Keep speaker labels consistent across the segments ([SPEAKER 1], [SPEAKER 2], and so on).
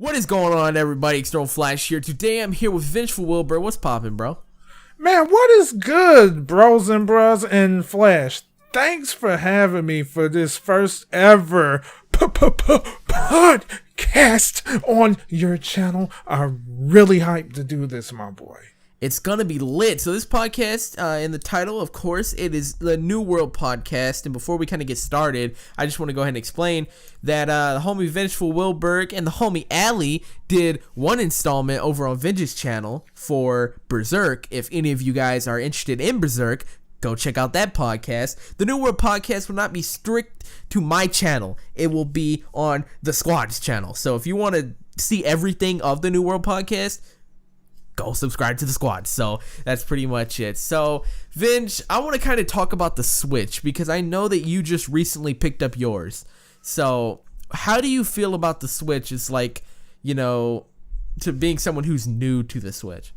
[SPEAKER 1] What is going on, everybody? External Flash here. Today I'm here with Vengefulwilberg. What's poppin', bro?
[SPEAKER 2] Man, what is good, bros and bros and Flash? Thanks for having me for this first ever podcast on your channel. I'm really hyped to do this, my boy.
[SPEAKER 1] It's gonna be lit. So this podcast, in the title, of course, it is the New World Podcast. And before we kind of get started, I just want to go ahead and explain that the homie Vengefulwilberg and the homie Ali did one installment over on Venge's channel for Berserk. If any of you guys are interested in Berserk, go check out that podcast. The New World Podcast will not be strict to my channel. It will be on the Squad's channel. So if you want to see everything of the New World Podcast, go subscribe to the Squad. So that's pretty much it. So Venge, I want to kind of talk about the Switch because I know that you just recently picked up yours. So how do you feel about the Switch? It's like, you know, to being someone who's new to the Switch.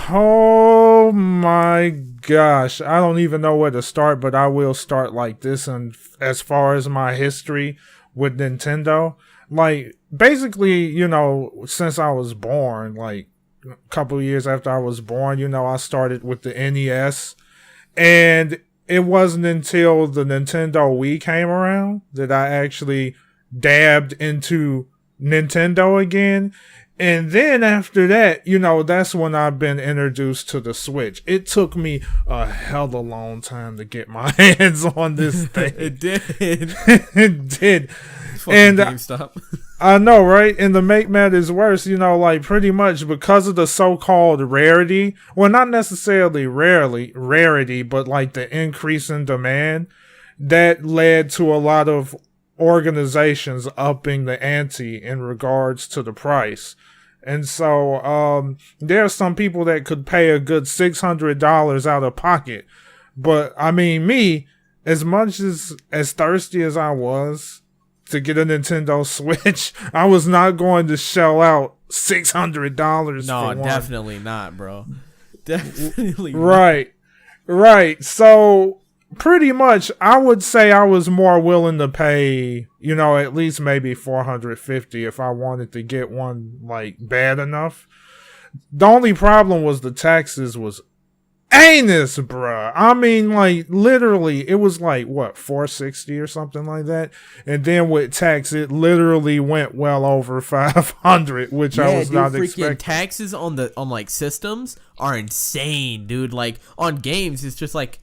[SPEAKER 2] Oh my gosh. I don't even know where to start, but I will start like this. And as far as my history with Nintendo, like basically, you know, since I was born, like a couple of years after I was born, you know, I started with the NES, and it wasn't until the Nintendo Wii came around that I actually dabbed into Nintendo again. And then after that, you know, that's when I've been introduced to the Switch. It took me a hell of a long time to get my hands on this thing.
[SPEAKER 1] It did.
[SPEAKER 2] It did.
[SPEAKER 1] And GameStop.
[SPEAKER 2] I know, right? And to make matters worse, you know, like pretty much because of the so-called rarity, well, not necessarily rarity, but like the increase in demand, that led to a lot of organizations upping the ante in regards to the price. And so there are some people that could pay a good $600 out of pocket. But I mean, me, as much as thirsty as I was to get a Nintendo Switch, I was not going to shell out $600
[SPEAKER 1] No,
[SPEAKER 2] for one.
[SPEAKER 1] definitely not, bro. Definitely
[SPEAKER 2] not. Right. So pretty much, I would say I was more willing to pay, you know, at least maybe $450 if I wanted to get one, like, bad enough. The only problem was the taxes was anus, bruh. I mean, like, literally, it was like, what, $460 or something like that? And then with tax, it literally went well over $500, which I was not expecting.
[SPEAKER 1] Taxes on like systems are insane, dude. Like on games, it's just like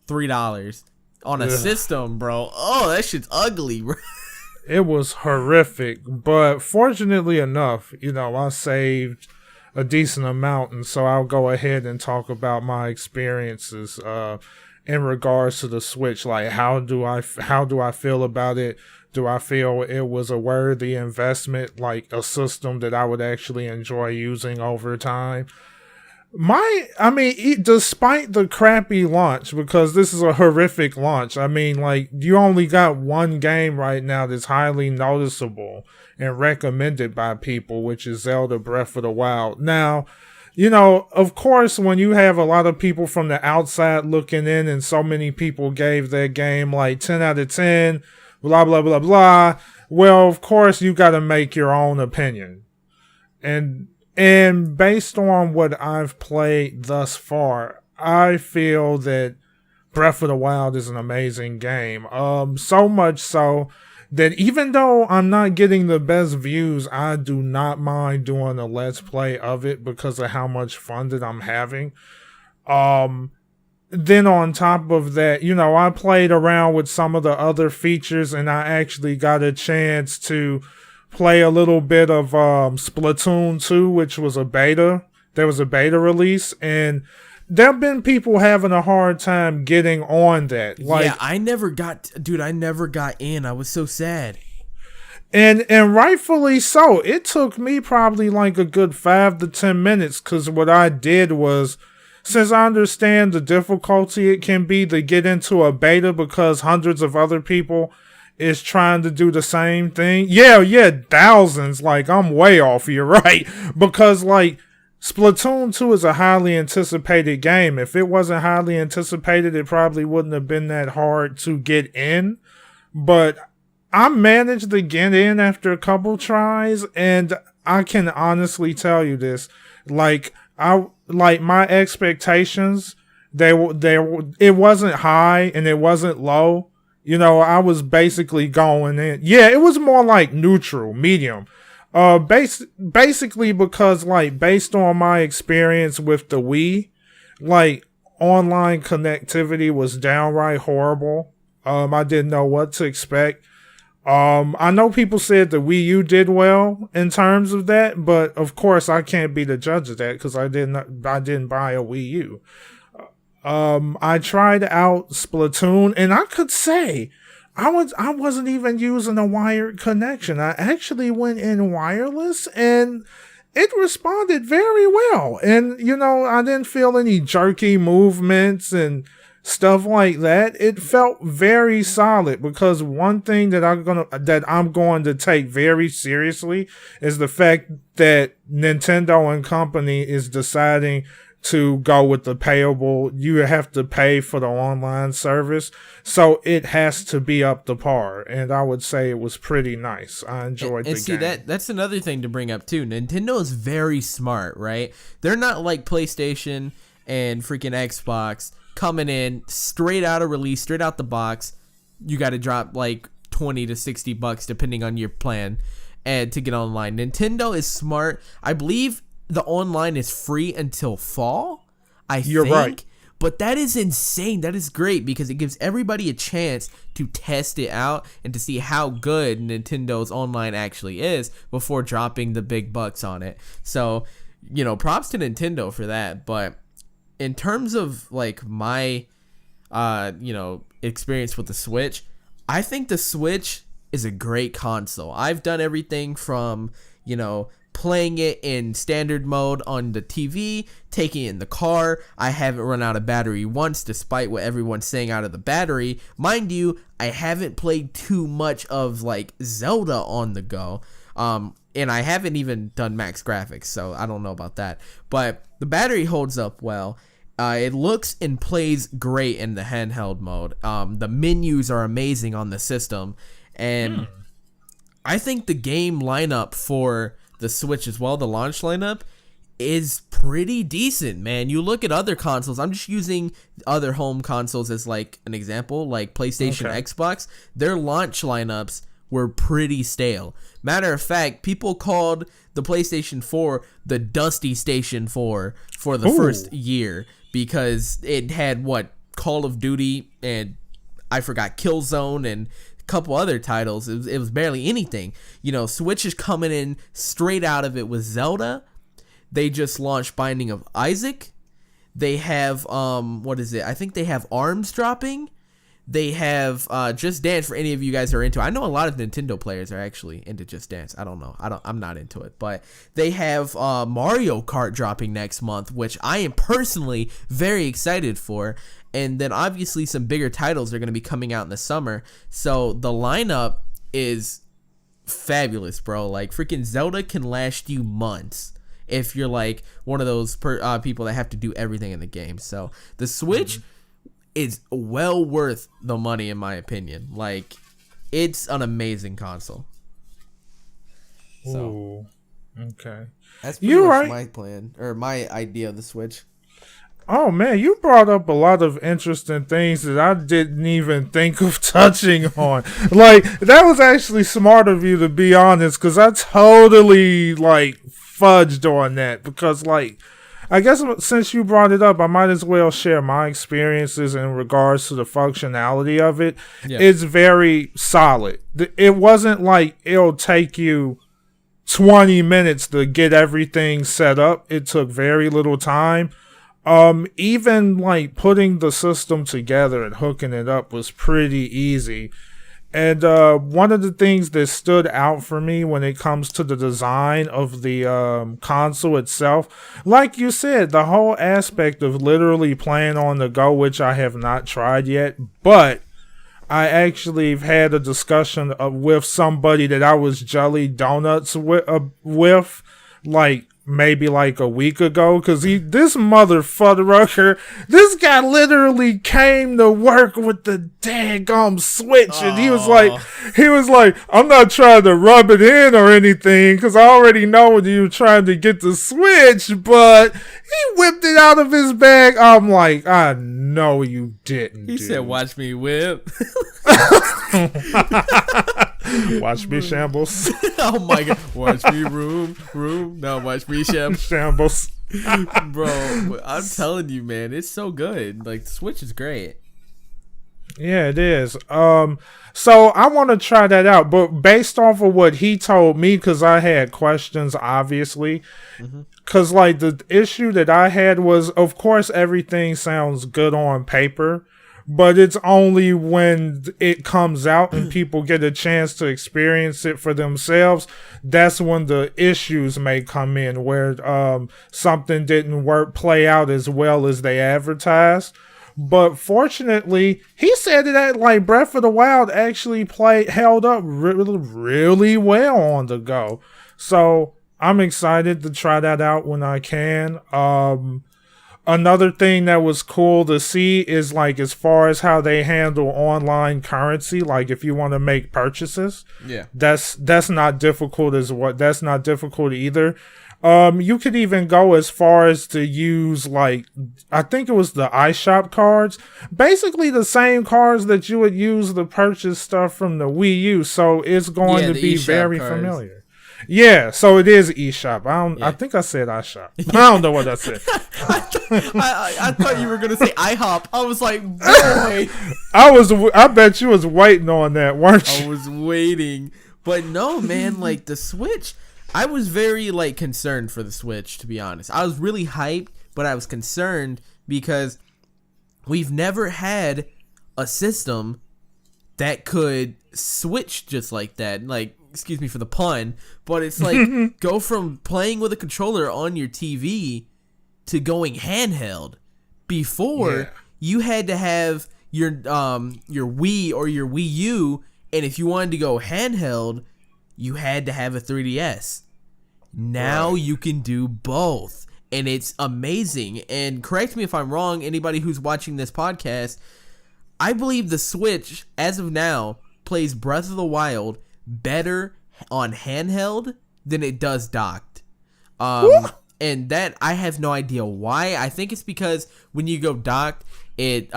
[SPEAKER 1] $3 on a system, bro. Oh, that shit's ugly, bro.
[SPEAKER 2] It was horrific, but fortunately enough, you know, I saved a decent amount, and so I'll go ahead and talk about my experiences in regards to the Switch. Like, how do I feel about it? Do I feel it was a worthy investment, like a system that I would actually enjoy using over time? Despite the crappy launch, because this is a horrific launch, I mean, like, you only got one game right now that's highly noticeable and recommended by people, which is Zelda Breath of the Wild. Now, you know, of course, when you have a lot of people from the outside looking in and so many people gave that game like 10 out of 10, blah, blah, blah, blah, well, of course, you got to make your own opinion. And based on what I've played thus far, I feel that Breath of the Wild is an amazing game. So much so that even though I'm not getting the best views, I do not mind doing a Let's Play of it because of how much fun that I'm having. Then on top of that, you know, I played around with some of the other features, and I actually got a chance to play a little bit of Splatoon 2, which was a beta. There was a beta release, and there have been people having a hard time getting on that. Like,
[SPEAKER 1] yeah, I never got in. I was so sad.
[SPEAKER 2] And rightfully so. It took me probably like a good 5 to 10 minutes, because what I did was, since I understand the difficulty it can be to get into a beta because hundreds of other people is trying to do the same thing. Yeah, thousands. Like, I'm way off here, right? Because, like, Splatoon 2 is a highly anticipated game. If it wasn't highly anticipated, it probably wouldn't have been that hard to get in. But I managed to get in after a couple tries, and I can honestly tell you this, like my expectations, it wasn't high and it wasn't low. You know, I was basically going in. Yeah, it was more like neutral, medium. Basically because like based on my experience with the Wii, like online connectivity was downright horrible. I didn't know what to expect. I know people said the Wii U did well in terms of that, but of course I can't be the judge of that because I didn't buy a Wii U. I tried out Splatoon, and I could say I wasn't even using a wired connection. I actually went in wireless, and it responded very well. And you know, I didn't feel any jerky movements and stuff like that. It felt very solid because one thing that I'm going to take very seriously is the fact that Nintendo and company is deciding to go with the payable. You have to pay for the online service, so it has to be up to par. And I would say it was pretty nice. I enjoyed the game.
[SPEAKER 1] And see, that's another thing to bring up too. Nintendo is very smart, right? They're not like PlayStation and freaking Xbox coming in straight out of release, straight out the box. You got to drop like $20 to $60 depending on your plan, and to get online. Nintendo is smart. I believe the online is free until fall. You're right. But that is insane. That is great because it gives everybody a chance to test it out and to see how good Nintendo's online actually is before dropping the big bucks on it. So, you know, props to Nintendo for that. But in terms of like my, experience with the Switch, I think the Switch is a great console. I've done everything from, playing it in standard mode on the TV, taking it in the car. I haven't run out of battery once, despite what everyone's saying out of the battery. Mind you, I haven't played too much of like Zelda on the go. And I haven't even done max graphics, so I don't know about that. But the battery holds up well. It looks and plays great in the handheld mode. The menus are amazing on the system. And I think the game lineup for the Switch as well, the launch lineup, is pretty decent, man. You look at other consoles. I'm just using other home consoles as like an example, like PlayStation, Xbox. Their launch lineups were pretty stale. Matter of fact, people called the PlayStation 4 the Dusty Station 4 for the first year because it had Call of Duty and I forgot Killzone and couple other titles. It was barely anything. Switch is coming in straight out of it with Zelda. They just launched Binding of Isaac. They have I think they have ARMS dropping. They have Just Dance for any of you guys who are into it. I know a lot of Nintendo players are actually into Just Dance. I don't know. I'm not into it. But they have Mario Kart dropping next month, which I am personally very excited for. And then obviously some bigger titles are going to be coming out in the summer. So the lineup is fabulous, bro. Like freaking Zelda can last you months if you're like one of those people that have to do everything in the game. So the Switch is well worth the money in my opinion. Like it's an amazing console. So
[SPEAKER 2] ooh, okay.
[SPEAKER 1] That's pretty much my plan or my idea of the Switch.
[SPEAKER 2] Oh man, you brought up a lot of interesting things that I didn't even think of touching on. Like, that was actually smart of you, to be honest, because I totally fudged on that. Because I guess since you brought it up, I might as well share my experiences in regards to the functionality of it. Yeah. It's very solid. It wasn't like it'll take you 20 minutes to get everything set up. It took very little time. Even putting the system together and hooking it up was pretty easy. And one of the things that stood out for me when it comes to the design of the console itself, like you said, the whole aspect of literally playing on the go, which I have not tried yet, but I actually have had a discussion with somebody that I was jelly donuts with maybe like a week ago, because this motherfucker, this guy literally came to work with the daggum Switch, and he was like, I'm not trying to rub it in or anything, because I already know you were trying to get the Switch, but he whipped it out of his bag. I'm like, I know you didn't.
[SPEAKER 1] He said, "Watch me whip."
[SPEAKER 2] Watch me shambles.
[SPEAKER 1] Oh my god! Watch me room. No, watch me
[SPEAKER 2] shambles.
[SPEAKER 1] Bro, I'm telling you, man, it's so good. Like, the Switch is great.
[SPEAKER 2] Yeah, it is. So I want to try that out, but based off of what he told me, because I had questions, obviously. Because like the issue that I had was, of course, everything sounds good on paper. But it's only when it comes out and people get a chance to experience it for themselves, that's when the issues may come in, where something didn't play out as well as they advertised. But fortunately, he said that like Breath of the Wild actually held up really, really well on the go. So I'm excited to try that out when I can. Another thing that was cool to see is like as far as how they handle online currency, like if you want to make purchases, that's not difficult that's not difficult either. You could even go as far as to use like, I think it was the iShop cards, basically the same cards that you would use to purchase stuff from the Wii U. So it's going to be very familiar. Yeah, so it is eShop. I think I said iShop. I don't know what I said.
[SPEAKER 1] I thought you were gonna say IHOP. I was like, boy.
[SPEAKER 2] I bet you was waiting on that, weren't you?
[SPEAKER 1] I was waiting, but no, man. Like the Switch, I was very like concerned for the Switch. To be honest, I was really hyped, but I was concerned because we've never had a system that could switch just like that. Like, excuse me for the pun, but it's like go from playing with a controller on your TV to going handheld. Before, you had to have your Wii or your Wii U, and if you wanted to go handheld, you had to have a 3DS. Now you can do both, and it's amazing. And correct me if I'm wrong, anybody who's watching this podcast, I believe the Switch, as of now, plays Breath of the Wild better on handheld than it does docked. And that, I have no idea why. I think it's because when you go docked, it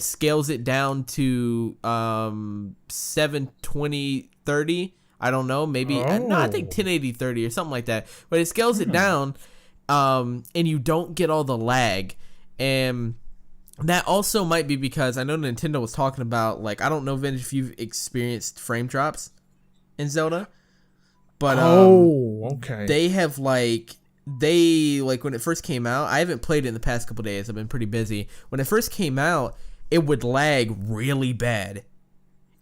[SPEAKER 1] scales it down to 720/30. I don't know, maybe no, I think 1080/30 or something like that. But it scales it down, and you don't get all the lag. And that also might be because I know Nintendo was talking about, like, I don't know, Vince, if you've experienced frame drops in Zelda, but they have like when it first came out, I haven't played it in the past couple days, I've been pretty busy. When it first came out, it would lag really bad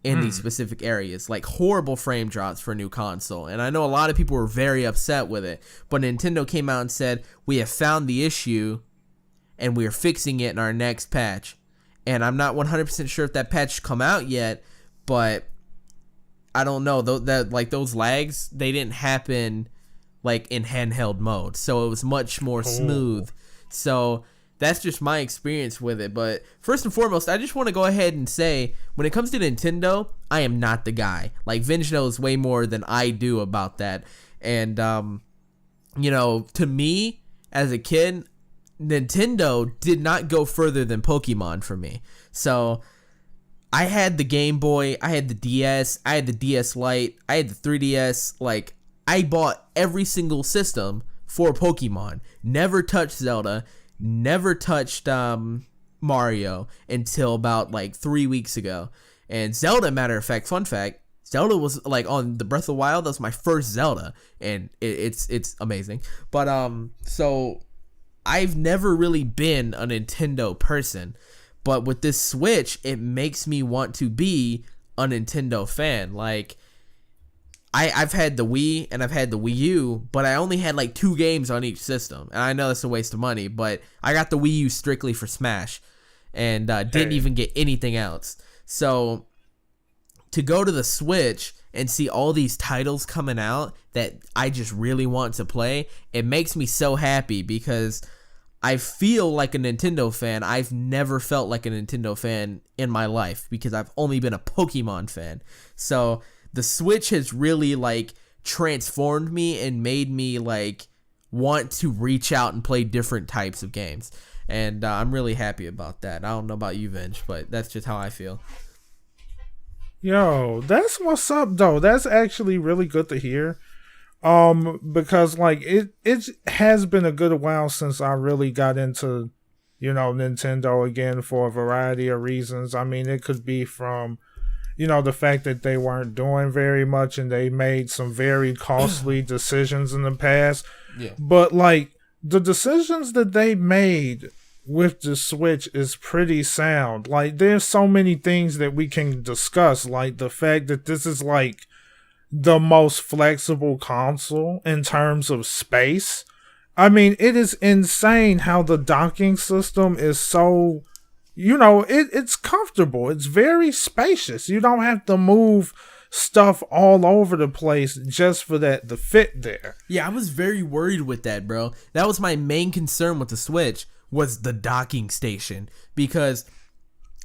[SPEAKER 1] in these specific areas, like horrible frame drops for a new console. And I know a lot of people were very upset with it, but Nintendo came out and said, we have found the issue and we are fixing it in our next patch. And I'm not 100% sure if that patch come out yet, but I don't know. That like those lags, they didn't happen like in handheld mode, so it was much more smooth. So that's just my experience with it. But first and foremost, I just want to go ahead and say, when it comes to Nintendo, I am not the guy. Like, Vinge knows way more than I do about that. And you know, to me as a kid, Nintendo did not go further than Pokemon for me. So I had the Game Boy, I had the DS, I had the DS Lite, I had the 3DS. Like, I bought every single system for Pokemon. Never touched Zelda, never touched Mario until about like 3 weeks ago. And Zelda, matter of fact, fun fact, Zelda was like on the Breath of the Wild. That was my first Zelda, and it's amazing. But so I've never really been a Nintendo person, but with this Switch, it makes me want to be a Nintendo fan. Like, I've had the Wii and I've had the Wii U, but I only had like 2 games on each system. And I know that's a waste of money, but I got the Wii U strictly for Smash and didn't even get anything else. So to go to the Switch and see all these titles coming out that I just really want to play, it makes me so happy because I feel like a Nintendo fan. I've never felt like a Nintendo fan in my life because I've only been a Pokemon fan. So the Switch has really like transformed me and made me like want to reach out and play different types of games. And I'm really happy about that. I don't know about you, Venge, but that's just how I feel.
[SPEAKER 2] Yo, that's what's up, though. That's actually really good to hear. Because like it has been a good while since I really got into, Nintendo again for a variety of reasons. I mean, it could be from, the fact that they weren't doing very much and they made some very costly decisions in the past.
[SPEAKER 1] Yeah.
[SPEAKER 2] But like the decisions that they made with the Switch is pretty sound. Like there's so many things that we can discuss, like the fact that this is like the most flexible console in terms of space. I mean, it is insane how the docking system is so, it's comfortable. It's very spacious. You don't have to move stuff all over the place just for that to fit there.
[SPEAKER 1] Yeah, I was very worried with that, bro. That was my main concern with the Switch, was the docking station, because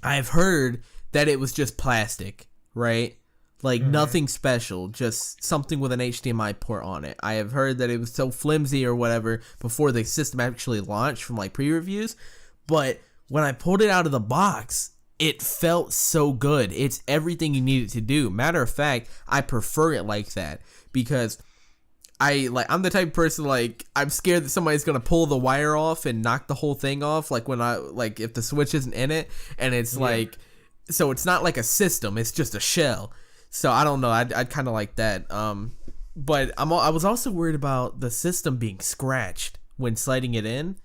[SPEAKER 1] I've heard that it was just plastic, right? Like nothing special, just something with an HDMI port on it. I have heard that it was so flimsy or whatever before the system actually launched from like pre-reviews, but when I pulled it out of the box, it felt so good. It's everything you need it to do. Matter of fact, I prefer it like that because I'm the type of person, like, I'm scared that somebody's gonna pull the wire off and knock the whole thing off, like when if the Switch isn't in it, and it's like, so it's not like a system, it's just a shell. So I don't know, I'd kind of like that. But I was also worried about the system being scratched when sliding it in.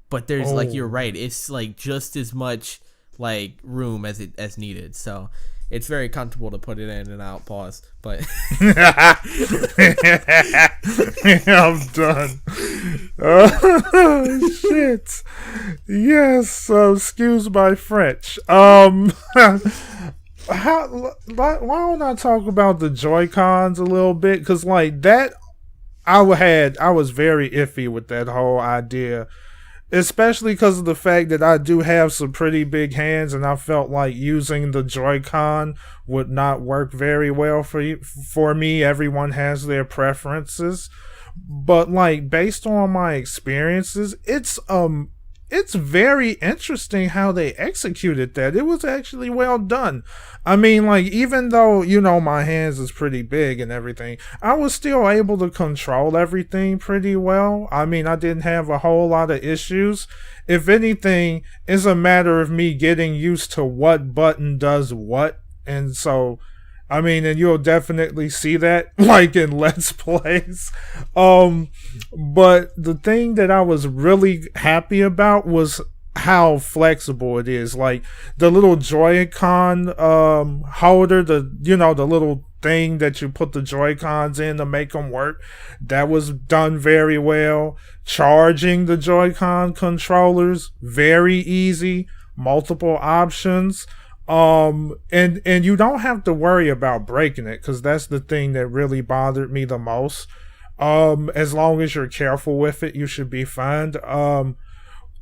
[SPEAKER 1] But there's like, you're right, it's like just as much like room as needed. So it's very comfortable to put it in and out. Pause. But
[SPEAKER 2] I'm done. Oh, shit. Yes. Excuse my French. Why don't I talk about the Joy-Cons a little bit? Because like that, I was very iffy with that whole idea, especially because of the fact that I do have some pretty big hands, and I felt like using the Joy-Con would not work very well for me. Everyone has their preferences, but like based on my experiences, it's very interesting how they executed that. It was actually well done. I mean, like, even though, my hands is pretty big and everything, I was still able to control everything pretty well. I mean, I didn't have a whole lot of issues. If anything, it's a matter of me getting used to what button does what. And so, I mean, and you'll definitely see that, like, in Let's Plays. But the thing that I was really happy about was how flexible it is. Like, the little Joy-Con holder, the little thing that you put the Joy-Cons in to make them work, that was done very well. Charging the Joy-Con controllers, very easy. Multiple options. And you don't have to worry about breaking it, because that's the thing that really bothered me the most. As long as you're careful with it, you should be fine.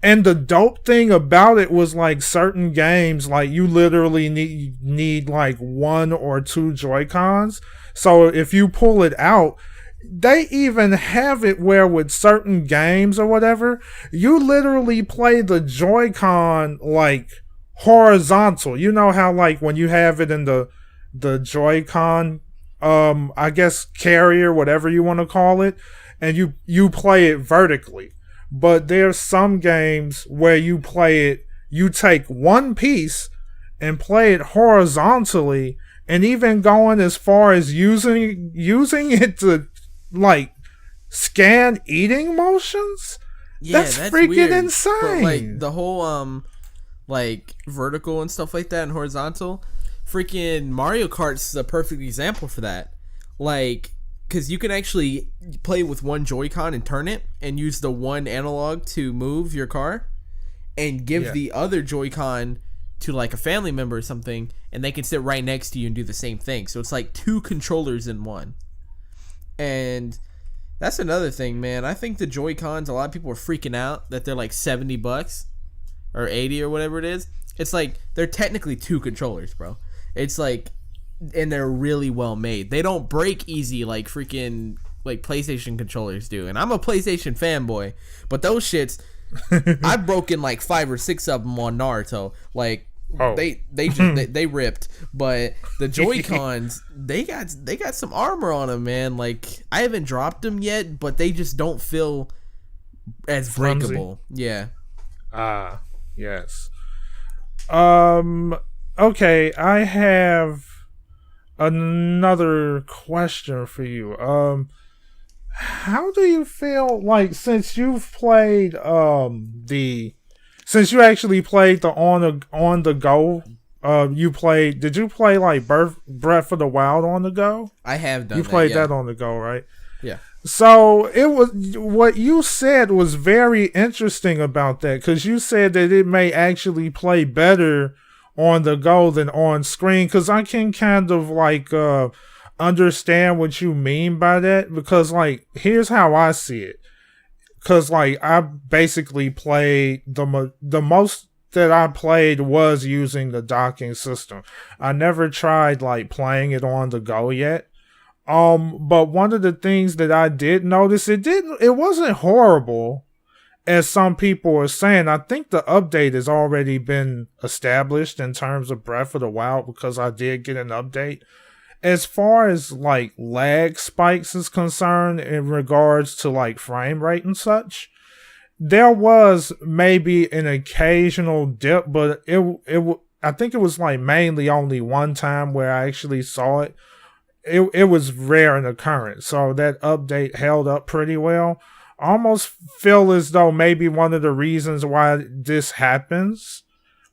[SPEAKER 2] And the dope thing about it was, like, certain games, like, you literally need like 1 or 2 Joy-Cons. So if you pull it out, they even have it where with certain games or whatever, you literally play the Joy-Con like horizontal. You know how, like, when you have it in the Joy-Con, I guess carrier, whatever you want to call it, and you play it vertically. But there's some games where you take one piece and play it horizontally, and even going as far as using it to, like, scan eating motions. Yeah, that's freaking weird. Insane.
[SPEAKER 1] But, like, the whole like vertical and stuff like that and horizontal, freaking Mario Kart's a perfect example for that. Like, because you can actually play with one Joy-Con and turn it and use the one analog to move your car, and give the other Joy-Con to like a family member or something, and they can sit right next to you and do the same thing. So it's like 2 controllers in one. And that's another thing, man. I think the Joy-Cons, a lot of people are freaking out that they're like $70 or 80 or whatever it is. It's like they're technically 2 controllers, bro. It's like, and they're really well made. They don't break easy like freaking like PlayStation controllers do. And I'm a PlayStation fanboy, but those shits, I've broken like 5 or 6 of them on Naruto. Like they ripped. But the Joy-Cons, they got some armor on them, man. Like I haven't dropped them yet, but they just don't feel as breakable. Yeah.
[SPEAKER 2] Yes. Okay, I have another question for you. How do you feel like since you've played since you actually played the on the go, did you play like Breath of the Wild on the go?
[SPEAKER 1] I have done.
[SPEAKER 2] You played that on the go, right?
[SPEAKER 1] Yeah.
[SPEAKER 2] So it was what you said was very interesting about that, because you said that it may actually play better on the go than on screen, because I can kind of like understand what you mean by that, because like here's how I see it, because like I basically played the most that I played was using the docking system. I never tried like playing it on the go yet. But one of the things that I did notice, it wasn't horrible as some people are saying. I think the update has already been established in terms of Breath of the Wild, because I did get an update. As far as like lag spikes is concerned in regards to like frame rate and such, there was maybe an occasional dip, but I think it was like mainly only one time where I actually saw it. It was rare in occurrence, so that update held up pretty well. I almost feel as though maybe one of the reasons why this happens,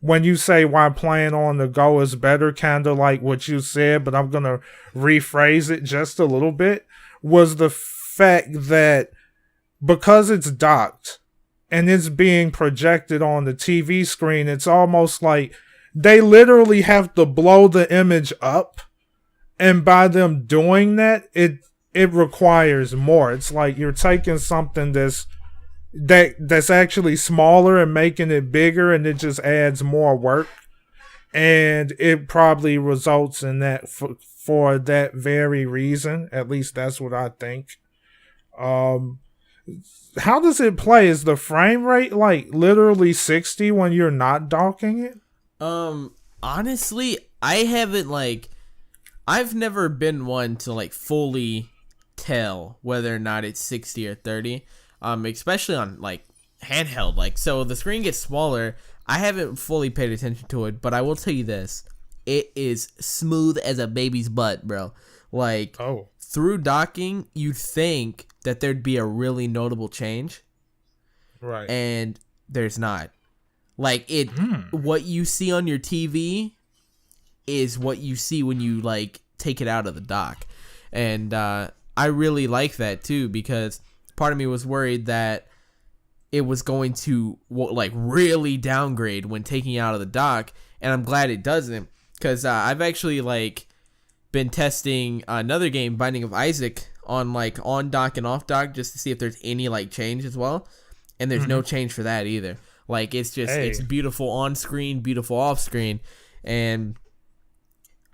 [SPEAKER 2] when you say why playing on the go is better, kind of like what you said, but I'm going to rephrase it just a little bit, was the fact that because it's docked and it's being projected on the TV screen, it's almost like they literally have to blow the image up. And by them doing that, it requires more. It's like you're taking something that's actually smaller and making it bigger, and it just adds more work. And it probably results in that for that very reason. At least that's what I think. How does it play? Is the frame rate like literally 60 when you're not docking it?
[SPEAKER 1] Honestly, I've never been one to like fully tell whether or not it's 60 or 30, especially on like handheld. Like, so the screen gets smaller. I haven't fully paid attention to it, but I will tell you this: it is smooth as a baby's butt, bro. Like, through docking, you'd think that there'd be a really notable change,
[SPEAKER 2] right? And
[SPEAKER 1] there's not. Like what you see on your TV is what you see when you like take it out of the dock. And I really like that too, because part of me was worried that it was going to like really downgrade when taking it out of the dock, and I'm glad it doesn't, because I've actually like been testing another game, Binding of Isaac, on like on dock and off dock, just to see if there's any like change as well, and there's no change for that either. Like it's just it's beautiful on screen, beautiful off screen. And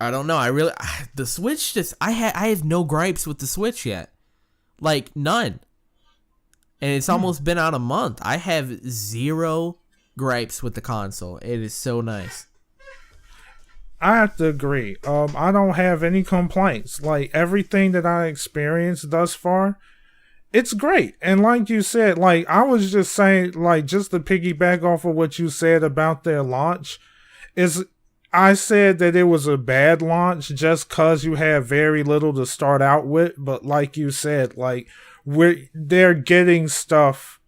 [SPEAKER 1] I don't know. The Switch I have no gripes with the Switch yet. Like none. And it's almost been out a month. I have 0 gripes with the console. It is so nice.
[SPEAKER 2] I have to agree. I don't have any complaints. Like everything that I experienced thus far, it's great. And like you said, like I was just saying, like just to piggyback off of what you said about their launch, I said that it was a bad launch just because you have very little to start out with. But like you said, like they're getting stuff,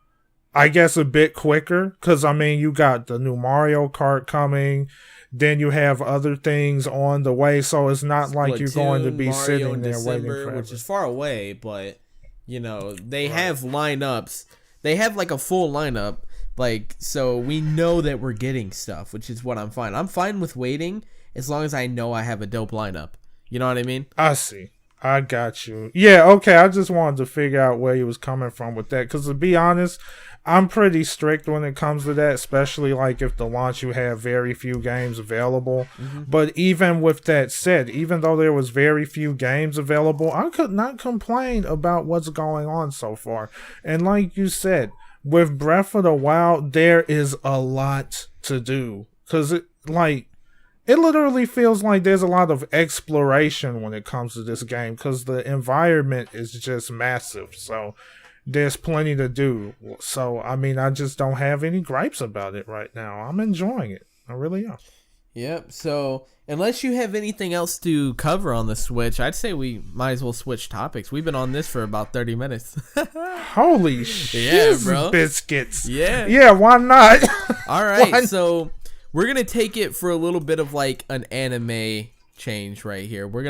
[SPEAKER 2] I guess, a bit quicker. Because, I mean, you got the new Mario Kart coming. Then you have other things on the way. So it's not like you're going to be sitting there waiting forever.
[SPEAKER 1] Which is far away, but, you know, they have lineups. They have like a full lineup. Like, so we know that we're getting stuff, which is what I'm fine. I'm fine with waiting as long as I know I have a dope lineup. You know what I mean?
[SPEAKER 2] I see. I got you. Yeah, okay. I just wanted to figure out where he was coming from with that. Because to be honest, I'm pretty strict when it comes to that, especially like if the launch you have very few games available. Mm-hmm. But even with that said, even though there was very few games available, I could not complain about what's going on so far. And like you said, with Breath of the Wild, there is a lot to do. Because it literally feels like there's a lot of exploration when it comes to this game because the environment is just massive. So there's plenty to do. So, I mean, I just don't have any gripes about it right now. I'm enjoying it. I really am.
[SPEAKER 1] Yep. So, unless you have anything else to cover on the Switch, I'd say we might as well switch topics. We've been on this for about 30 minutes.
[SPEAKER 2] Holy shit,
[SPEAKER 1] bro.
[SPEAKER 2] Biscuits.
[SPEAKER 1] Yeah.
[SPEAKER 2] Yeah, why not?
[SPEAKER 1] All right. So, we're going to take it for a little bit of like an anime change right here. We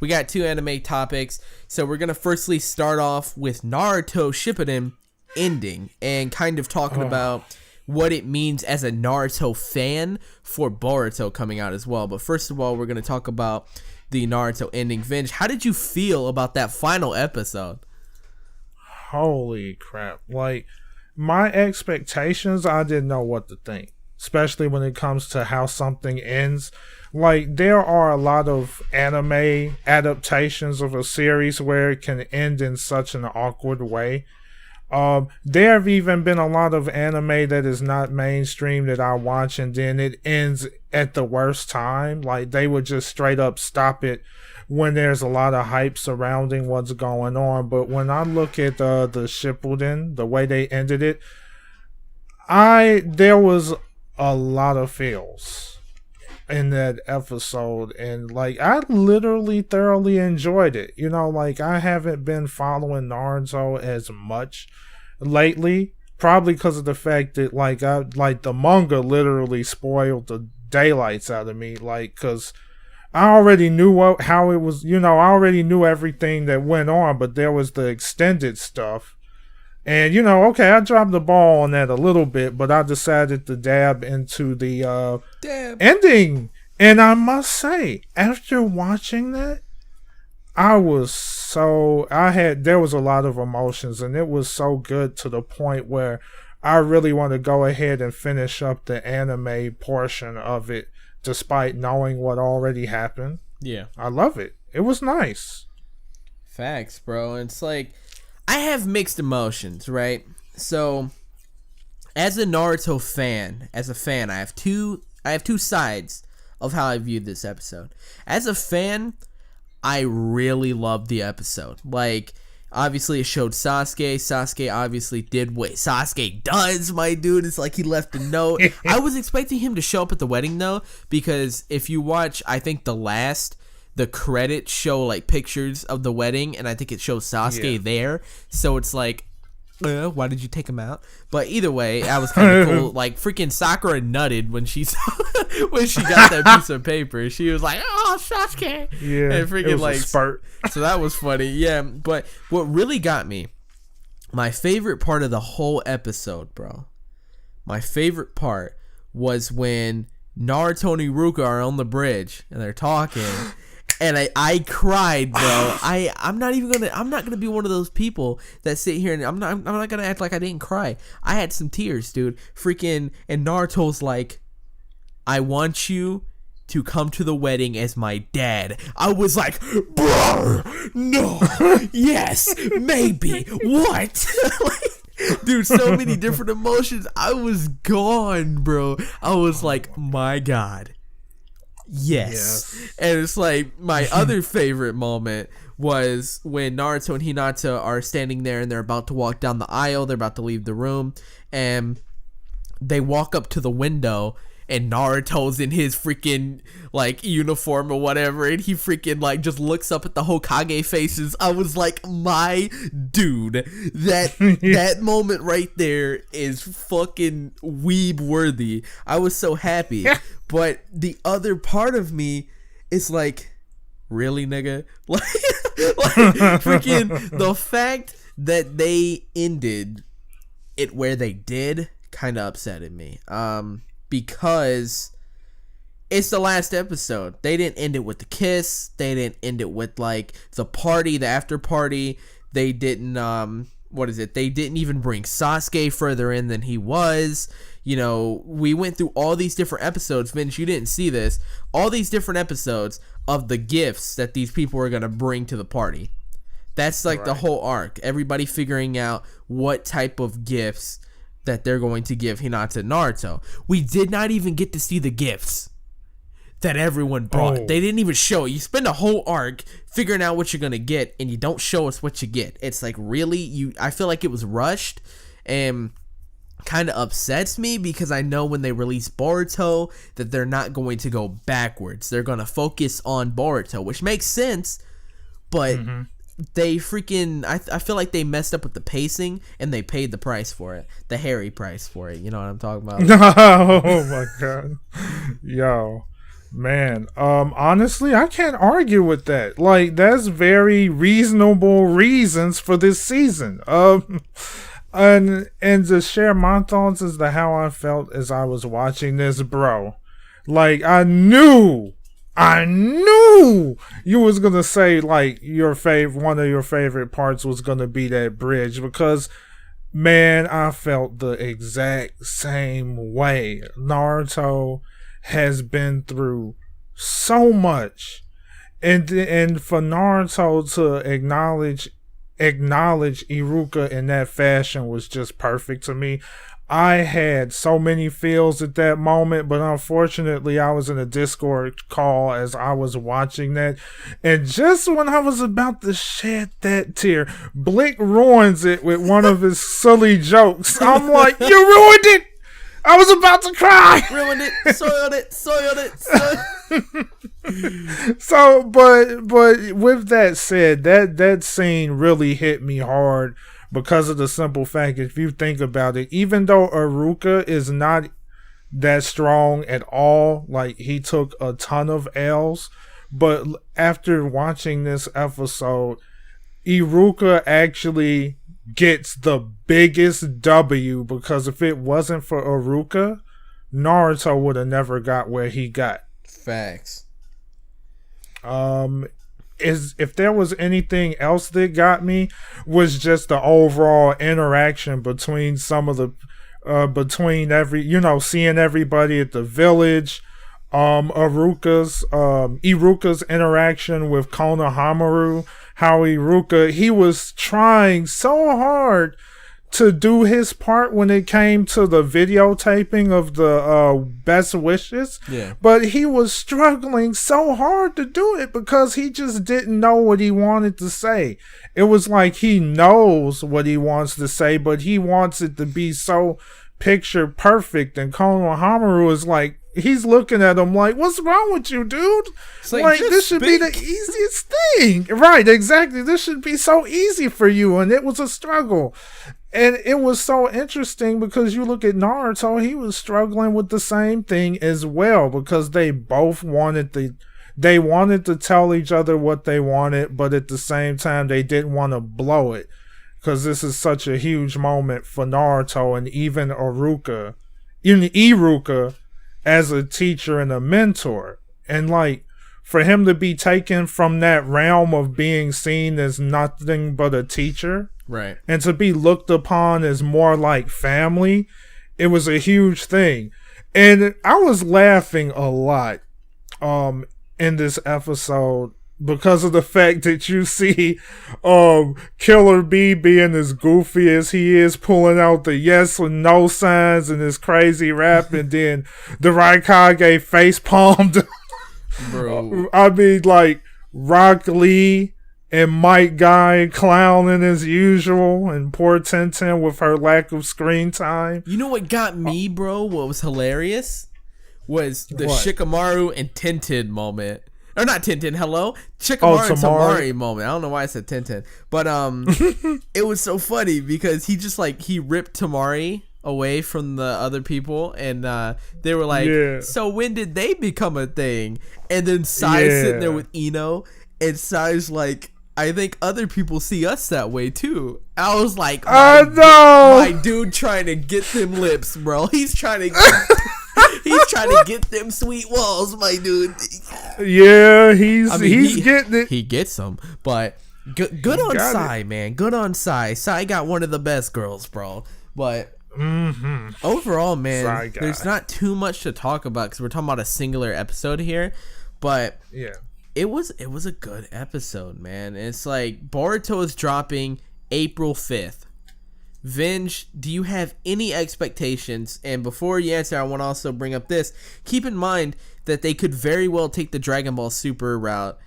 [SPEAKER 1] got 2 anime topics. So we're going to firstly start off with Naruto Shippuden ending and kind of talking about what it means as a Naruto fan for Boruto coming out as well. But first of all, we're going to talk about the Naruto ending. Venge, how did you feel about that final episode?
[SPEAKER 2] Holy crap. Like, my expectations, I didn't know what to think. Especially when it comes to how something ends. Like, there are a lot of anime adaptations of a series where it can end in such an awkward way. There have even been a lot of anime that is not mainstream that I watch and then it ends at the worst time. Like, they would just straight up stop it when there's a lot of hype surrounding what's going on. But when I look at the Shippuden, the way they ended it, there was a lot of feels in that episode, and like I literally thoroughly enjoyed it. You know, like I haven't been following Naruto as much lately, probably because of the fact that like the manga literally spoiled the daylights out of me, like because I already knew how it was, you know, I already knew everything that went on, but there was the extended stuff. And, you know, okay, I dropped the ball on that a little bit, but I decided to dab into the ending. And I must say, after watching that, there was a lot of emotions, and it was so good to the point where I really want to go ahead and finish up the anime portion of it, despite knowing what already happened.
[SPEAKER 1] Yeah.
[SPEAKER 2] I love it. It was nice.
[SPEAKER 1] Facts, bro. It's like, I have mixed emotions, right? So, as a Naruto fan, I have two sides of how I viewed this episode. As a fan, I really loved the episode. Like, obviously it showed Sasuke. Sasuke obviously did what Sasuke does, my dude. It's like he left a note. I was expecting him to show up at the wedding, though, because if you watch, I think the credits show like pictures of the wedding, and I think it shows Sasuke there. So it's like, why did you take him out? But either way, that was kind of cool. Like freaking Sakura nutted when she got that piece of paper. She was like, "Oh, Sasuke!"
[SPEAKER 2] Yeah,
[SPEAKER 1] and freaking
[SPEAKER 2] it was
[SPEAKER 1] like
[SPEAKER 2] a spurt.
[SPEAKER 1] So that was funny. Yeah, but what really got me, my favorite part of the whole episode, bro. My favorite part was when Naruto and Iruka are on the bridge and they're talking. And I cried, bro. I'm not gonna be one of those people that sit here and I'm not gonna act like I didn't cry. I had some tears, dude. Freaking, and Naruto's like, I want you to come to the wedding as my dad. I was like, bro, no, yes, maybe, what? Dude, so many different emotions. I was gone, bro. I was like, my God. Yes. And it's like my other favorite moment was when Naruto and Hinata are standing there and they're about to walk down the aisle. They're about to leave the room, and they walk up to the window, and Naruto's in his freaking like uniform or whatever, and he freaking like just looks up at the Hokage faces. I was like, my dude, that moment right there is fucking weeb worthy. I was so happy. But the other part of me is like, really, nigga? Like freaking the fact that they ended it where they did kind of upsetted me. Because it's the last episode. They didn't end it with the kiss. They didn't end it with like the party, the after party. They didn't They didn't even bring Sasuke further in than he was. You know, we went through all these different episodes. Vince, you didn't see this. All these different episodes of the gifts that these people are going to bring to the party. That's like the whole arc. Everybody figuring out what type of gifts that they're going to give Hinata and Naruto. We did not even get to see the gifts that everyone brought. They didn't even show it. You spend a whole arc figuring out what you're going to get, and you don't show us what you get. It's like, really? I feel like it was rushed, and kind of upsets me because I know when they release Boruto that they're not going to go backwards. They're going to focus on Boruto, which makes sense, but they freaking I feel like they messed up with the pacing and they paid the price for it, the hairy price for it. You know what I'm talking about?
[SPEAKER 2] Oh my god. Yo, man, honestly, I can't argue with that. Like, that's very reasonable reasons for this season. And to share my thoughts as to how I felt as I was watching this, bro. Like, I knew you was gonna say like one of your favorite parts was gonna be that bridge, because man, I felt the exact same way. Naruto has been through so much, and for Naruto to acknowledge Iruka in that fashion was just perfect to me. I had so many feels at that moment, but unfortunately I was in a Discord call as I was watching that, and just when I was about to shed that tear, Blick ruins it with one of his silly jokes. I'm like, you ruined it! I was about to cry!
[SPEAKER 1] Ruined it, soiled it.
[SPEAKER 2] So, but with that said, that scene really hit me hard because of the simple fact, if you think about it, even though Iruka is not that strong at all, like he took a ton of L's, but after watching this episode, Iruka actually gets the biggest W, because if it wasn't for Iruka, Naruto would have never got where he got.
[SPEAKER 1] Facts.
[SPEAKER 2] If there was anything else that got me, was just the overall interaction between some of the seeing everybody at the village, Iruka's interaction with Konohamaru, how Iruka, he was trying so hard to do his part when it came to the videotaping of the best wishes, but he was struggling so hard to do it because he just didn't know what he wanted to say. It was like he knows what he wants to say, but he wants it to be so picture perfect, and Konohamaru is like, he's looking at him like, what's wrong with you, dude? Like this should be the easiest thing. Right, exactly. This should be so easy for you, and it was a struggle. And it was so interesting because you look at Naruto, he was struggling with the same thing as well, because they both wanted to tell each other what they wanted, but at the same time they didn't want to blow it, because this is such a huge moment for Naruto and even Iruka as a teacher and a mentor. And like, for him to be taken from that realm of being seen as nothing but a teacher,
[SPEAKER 1] right,
[SPEAKER 2] and to be looked upon as more like family, it was a huge thing. And I was laughing a lot in this episode because of the fact that you see Killer B being as goofy as he is, pulling out the yes and no signs and his crazy rap, and then the Raikage face palmed.
[SPEAKER 1] Bro.
[SPEAKER 2] I mean, like, Rock Lee and Mike Guy clowning as usual, and poor Tenten with her lack of screen time.
[SPEAKER 1] You know what got me, bro? What was hilarious was the Shikamaru and Tenten moment. Or not Tenten, hello? Shikamaru and Tamari moment. I don't know why I said Tenten. But it was so funny because he just like, he ripped Tamari away from the other people, and they were like, so when did they become a thing? And then Sai's sitting there with Ino, and Sai's like, I think other people see us that way too. I was like, my dude trying to get them lips, bro. He's trying to get them sweet walls, my dude.
[SPEAKER 2] Yeah, he's getting it.
[SPEAKER 1] He gets them, but good on Sai, man. Good on Sai. Sai got one of the best girls, bro. But overall, man, there's not too much to talk about because we're talking about a singular episode here. But
[SPEAKER 2] yeah.
[SPEAKER 1] It was a good episode, man. It's like Boruto is dropping April 5th. Venge, do you have any expectations? And before you answer, I want to also bring up this. Keep in mind that they could very well take the Dragon Ball Super route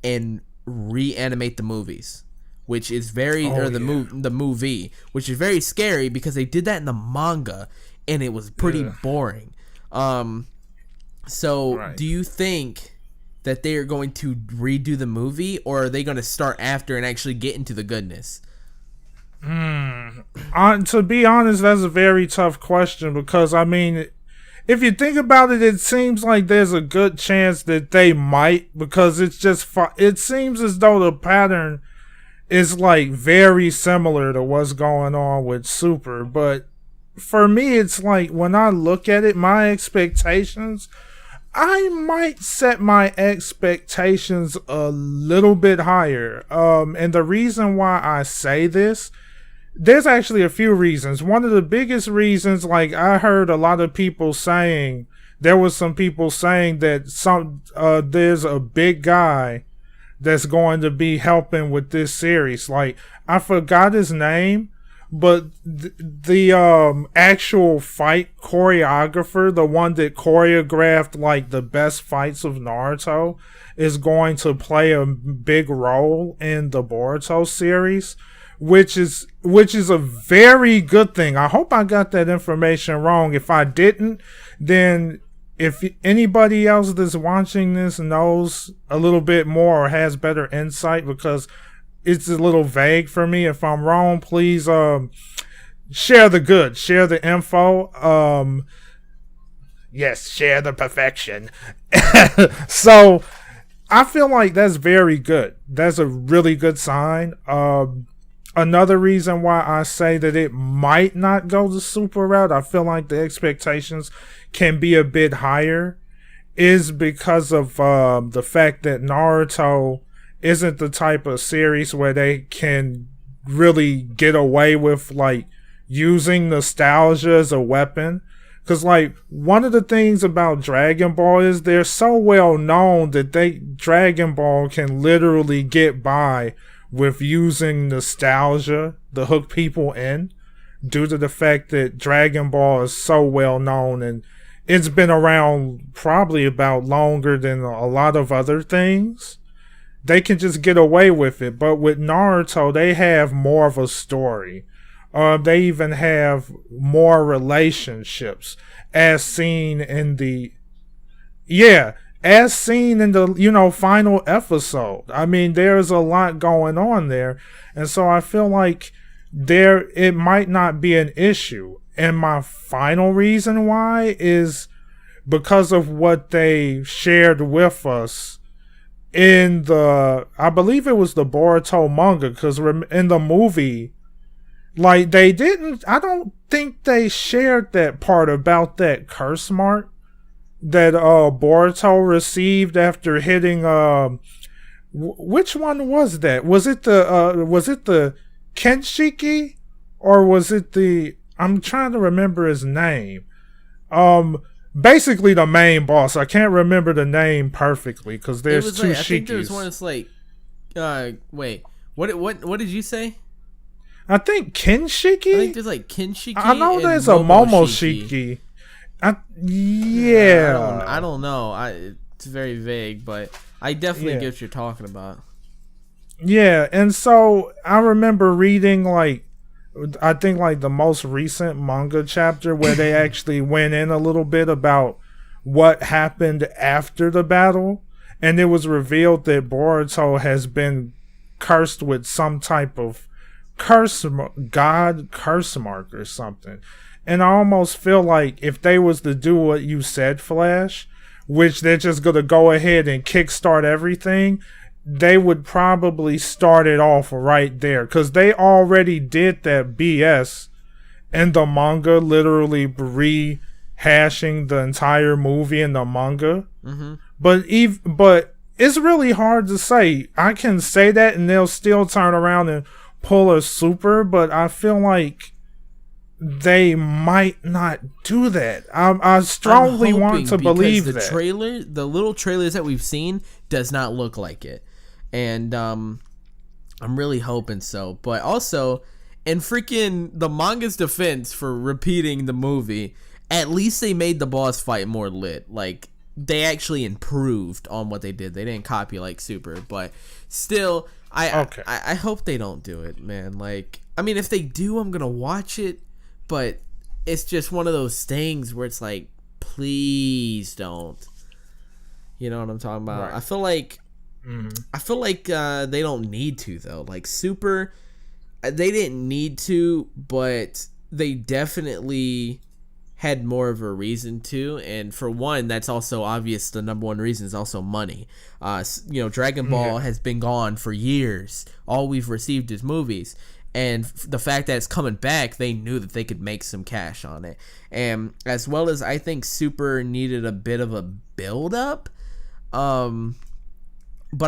[SPEAKER 1] and reanimate the movies, which is the movie, which is very scary because they did that in the manga and it was pretty boring. So do you think that they are going to redo the movie, or are they going to start after and actually get into the goodness?
[SPEAKER 2] To be honest, that's a very tough question because, I mean, if you think about it, it seems like there's a good chance that they might, because it's just it seems as though the pattern is like very similar to what's going on with Super. But for me, it's like when I look at it, my expectations, I might set my expectations a little bit higher. And the reason why I say this, there's actually a few reasons. One of the biggest reasons, like I heard a lot of people saying, there was some people saying that there's a big guy that's going to be helping with this series. Like, I forgot his name, but the actual fight choreographer, the one that choreographed like the best fights of Naruto, is going to play a big role in the Boruto series, which is a very good thing. I hope I got that information wrong. If I didn't, then if anybody else that's watching this knows a little bit more or has better insight, because it's a little vague for me. If I'm wrong, please share the info. Yes, share the perfection. So I feel like that's very good. That's a really good sign. Another reason why I say that it might not go the Super route, I feel like the expectations can be a bit higher, is because of the fact that Naruto isn't the type of series where they can really get away with like using nostalgia as a weapon. Because like one of the things about Dragon Ball is they're so well known that Dragon Ball can literally get by with using nostalgia to hook people in, due to the fact that Dragon Ball is so well known and it's been around probably about longer than a lot of other things. They can just get away with it. But with Naruto, they have more of a story. They even have more relationships, as seen in the final episode. I mean, there's a lot going on there. And so I feel like it might not be an issue. And my final reason why is because of what they shared with us in I believe it was the Boruto manga, because in the movie, like I don't think they shared that part about that curse mark that Boruto received after hitting which one was that? Was it the Kenshiki, or was it I'm trying to remember his name. Basically the main boss. I can't remember the name perfectly because there's two Shikis. I think there was one that's like, wait, what did you say? I think Kenshiki?
[SPEAKER 1] I think there's like Kenshiki.
[SPEAKER 2] I know there's a Momoshiki. Yeah.
[SPEAKER 1] I don't know. It's very vague, but I definitely get what you're talking about.
[SPEAKER 2] Yeah, and so I remember reading I think the most recent manga chapter where they actually went in a little bit about what happened after the battle, and it was revealed that Boruto has been cursed with some type of curse mark or something. And I almost feel like if they was to do what you said, Flash, which they're just gonna go ahead and kickstart everything, they would probably start it off right there because they already did that BS in the manga, literally rehashing the entire movie in the manga.
[SPEAKER 1] Mm-hmm.
[SPEAKER 2] But it's really hard to say. I can say that and they'll still turn around and pull a super, but I feel like they might not do that. I strongly want to believe
[SPEAKER 1] the
[SPEAKER 2] that.
[SPEAKER 1] The little trailers that we've seen does not look like it. And I'm really hoping so. But also, in freaking the manga's defense for repeating the movie, at least they made the boss fight more lit. Like, they actually improved on what they did. They didn't copy like Super, but still, I hope they don't do it, man. Like, I mean, if they do, I'm gonna watch it, but it's just one of those things where it's like, please don't. You know what I'm talking about? Right. I feel like they don't need to though. Like Super, they didn't need to, but they definitely had more of a reason to, and for one, that's also obvious. The number one reason is also money. Dragon Ball has been gone for years. All we've received is movies, and the fact that it's coming back, they knew that they could make some cash on it. And as well as I think Super needed a bit of a build up, but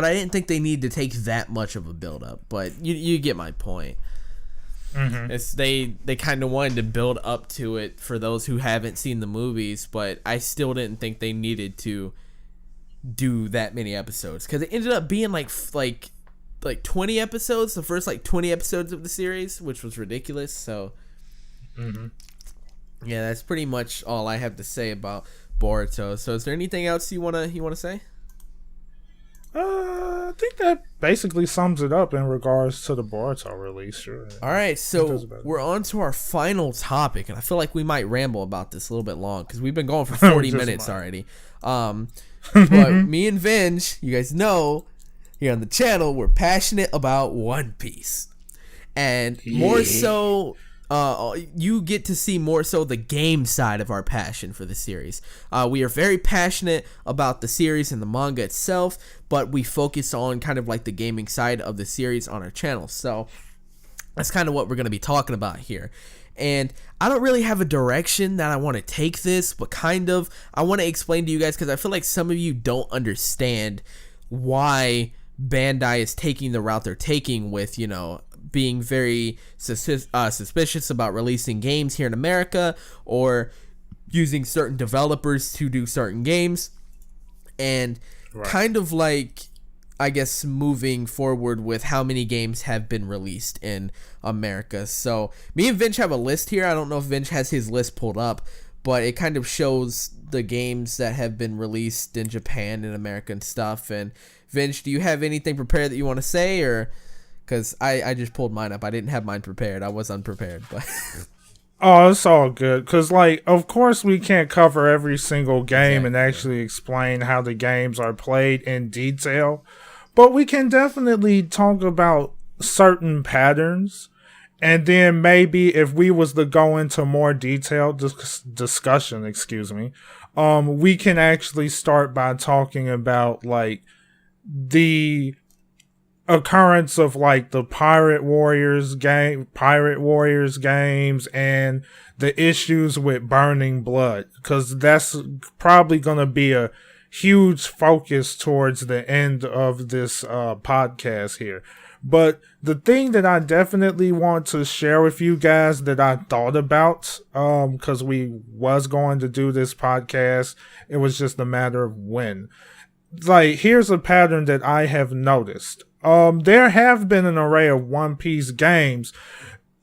[SPEAKER 1] I didn't think they needed to take that much of a build up. But you get my point. Mm-hmm. It's they kind of wanted to build up to it for those who haven't seen the movies, but I still didn't think they needed to do that many episodes because it ended up being like 20 episodes, the first 20 episodes of the series, which was ridiculous. So yeah, that's pretty much all I have to say about Boruto. So is there anything else you wanna say?
[SPEAKER 2] I think that basically sums it up in regards to the Boruto release. Sure.
[SPEAKER 1] All right, so we're on to our final topic, and I feel like we might ramble about this a little bit long because we've been going for 40 minutes already. But me and Venge, you guys know, here on the channel, we're passionate about One Piece, and more so. You get to see more so the game side of our passion for the series. We are very passionate about the series and the manga itself, but we focus on kind of like the gaming side of the series on our channel. So that's kind of what we're going to be talking about here. And I don't really have a direction that I want to take this, but kind of I want to explain to you guys because I feel like some of you don't understand why Bandai is taking the route they're taking with, being very suspicious about releasing games here in America or using certain developers to do certain games, and kind of like, I guess, moving forward with how many games have been released in America. So me and Vince have a list here. I don't know if Vince has his list pulled up, but it kind of shows the games that have been released in Japan and America and stuff. And Vince, do you have anything prepared that you want to say, or... Because I just pulled mine up. I didn't have mine prepared. I was unprepared. But
[SPEAKER 2] oh, it's all good. Because, of course we can't cover every single game and actually explain how the games are played in detail. But we can definitely talk about certain patterns. And then maybe if we was to go into more detailed discussion, we can actually start by talking about, the occurrence of the Pirate Warriors games and the issues with Burning Blood, because that's probably going to be a huge focus towards the end of this podcast here. But the thing that I definitely want to share with you guys that I thought about, because we was going to do this podcast, it was just a matter of when. Here's a pattern that I have noticed. There have been an array of One Piece games.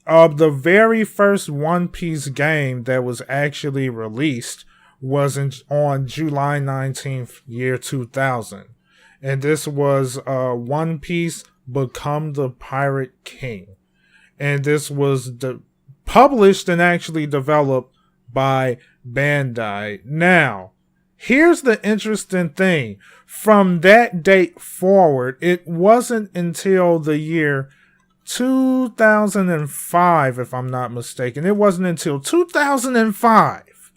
[SPEAKER 2] The very first One Piece game that was actually released was on July 19th, year 2000. And this was One Piece Become the Pirate King. And this was published and actually developed by Bandai. Now, here's the interesting thing. From that date forward, it wasn't until the year 2005, if I'm not mistaken. It wasn't until 2005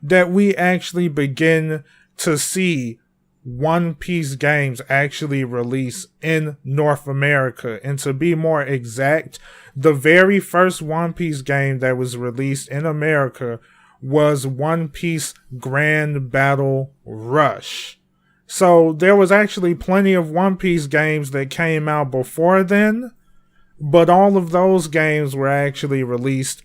[SPEAKER 2] that we actually begin to see One Piece games actually released in North America. And to be more exact, the very first One Piece game that was released in America was One Piece Grand Battle Rush. So there was actually plenty of One Piece games that came out before then, but all of those games were actually released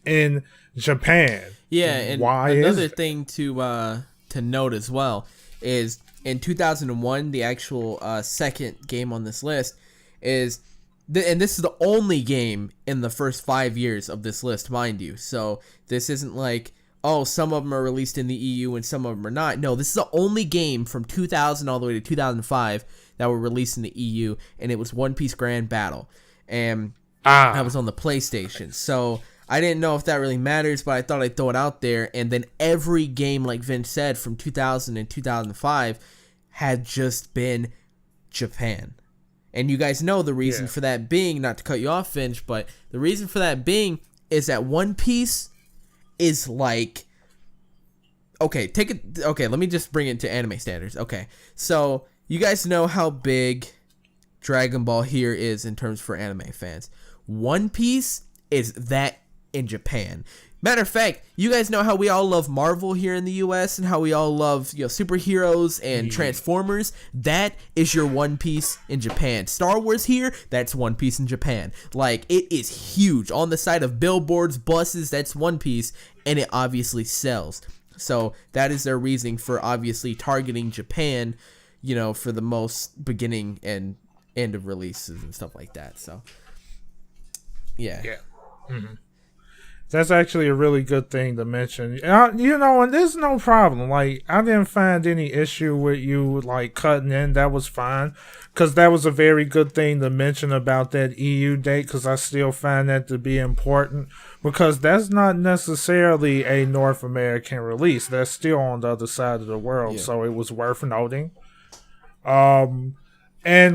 [SPEAKER 2] in Japan.
[SPEAKER 1] Yeah, and another thing to note as well is in 2001, the actual second game on this list is, and this is the only game in the first 5 years of this list, mind you. So this isn't like, oh, some of them are released in the EU and some of them are not. No, this is the only game from 2000 all the way to 2005 that were released in the EU, and it was One Piece Grand Battle. And that was on the PlayStation. So I didn't know if that really matters, but I thought I'd throw it out there. And then every game, like Vince said, from 2000 and 2005 had just been Japan. And you guys know the reason for that being, not to cut you off, Finch, but the reason for that being is that One Piece is like, okay, let me just bring it to anime standards. Okay, so you guys know how big Dragon Ball here is in terms for anime fans. One Piece is that in Japan. Matter of fact, you guys know how we all love Marvel here in the US and how we all love, superheroes and Transformers. That is your One Piece in Japan. Star Wars here, that's One Piece in Japan. Like, it is huge. On the side of billboards, buses, that's One Piece, and it obviously sells. So that is their reasoning for obviously targeting Japan, for the most beginning and end of releases and stuff like that. So, yeah.
[SPEAKER 2] Mm-hmm. That's actually a really good thing to mention. And there's no problem. Like, I didn't find any issue with you, like, cutting in. That was fine. Because that was a very good thing to mention about that EU date. Because I still find that to be important. Because that's not necessarily a North American release. That's still on the other side of the world. Yeah. So it was worth noting. And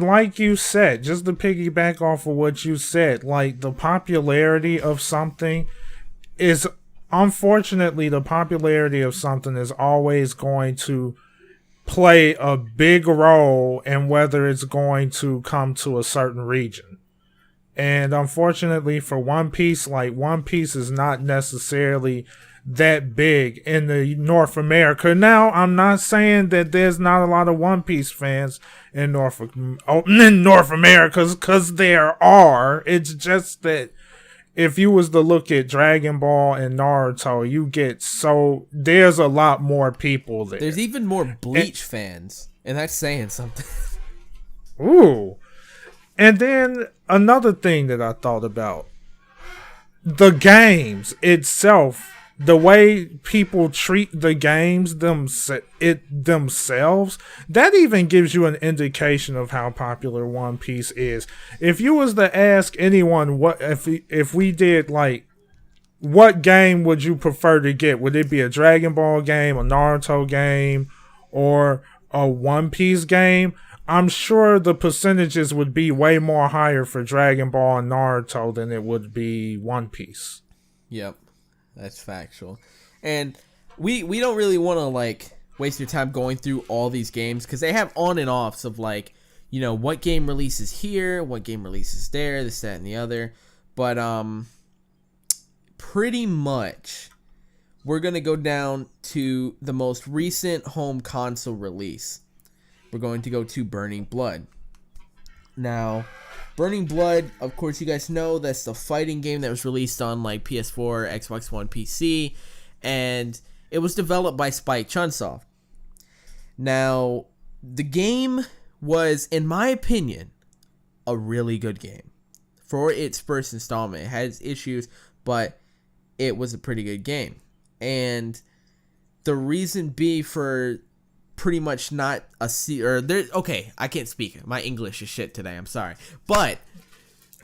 [SPEAKER 2] like you said, just to piggyback off of what you said, like, the popularity of something is, unfortunately, the popularity of something is always going to play a big role in whether it's going to come to a certain region. And unfortunately for One Piece, like, One Piece is not necessarily that big in the North America. Now, I'm not saying that there's not a lot of One Piece fans in North America, because there are. It's just that if you was to look at Dragon Ball and Naruto, there's a lot more people there.
[SPEAKER 1] There's even more Bleach fans, and that's saying something.
[SPEAKER 2] Ooh. And then another thing that I thought about, the games itself, the way people treat the games themselves, that even gives you an indication of how popular One Piece is. If you was to ask anyone if we did, like, what game would you prefer to get? Would it be a Dragon Ball game, a Naruto game, or a One Piece game? I'm sure the percentages would be way more higher for Dragon Ball and Naruto than it would be One Piece.
[SPEAKER 1] Yep. That's factual. And we don't really want to, like, waste your time going through all these games, because they have on and offs of, like, what game releases here, what game releases there, this, that, and the other. But pretty much we're going to go down to the most recent home console release. We're going to go to Burning Blood. Now, Burning Blood, of course, you guys know that's the fighting game that was released on, like, PS4, Xbox One, PC, and it was developed by Spike Chunsoft. Now, the game was, in my opinion, a really good game. For its first installment, it had its issues, but it was a pretty good game. And the reason be for pretty much not a okay, I can't speak. My English is shit today. I'm sorry. But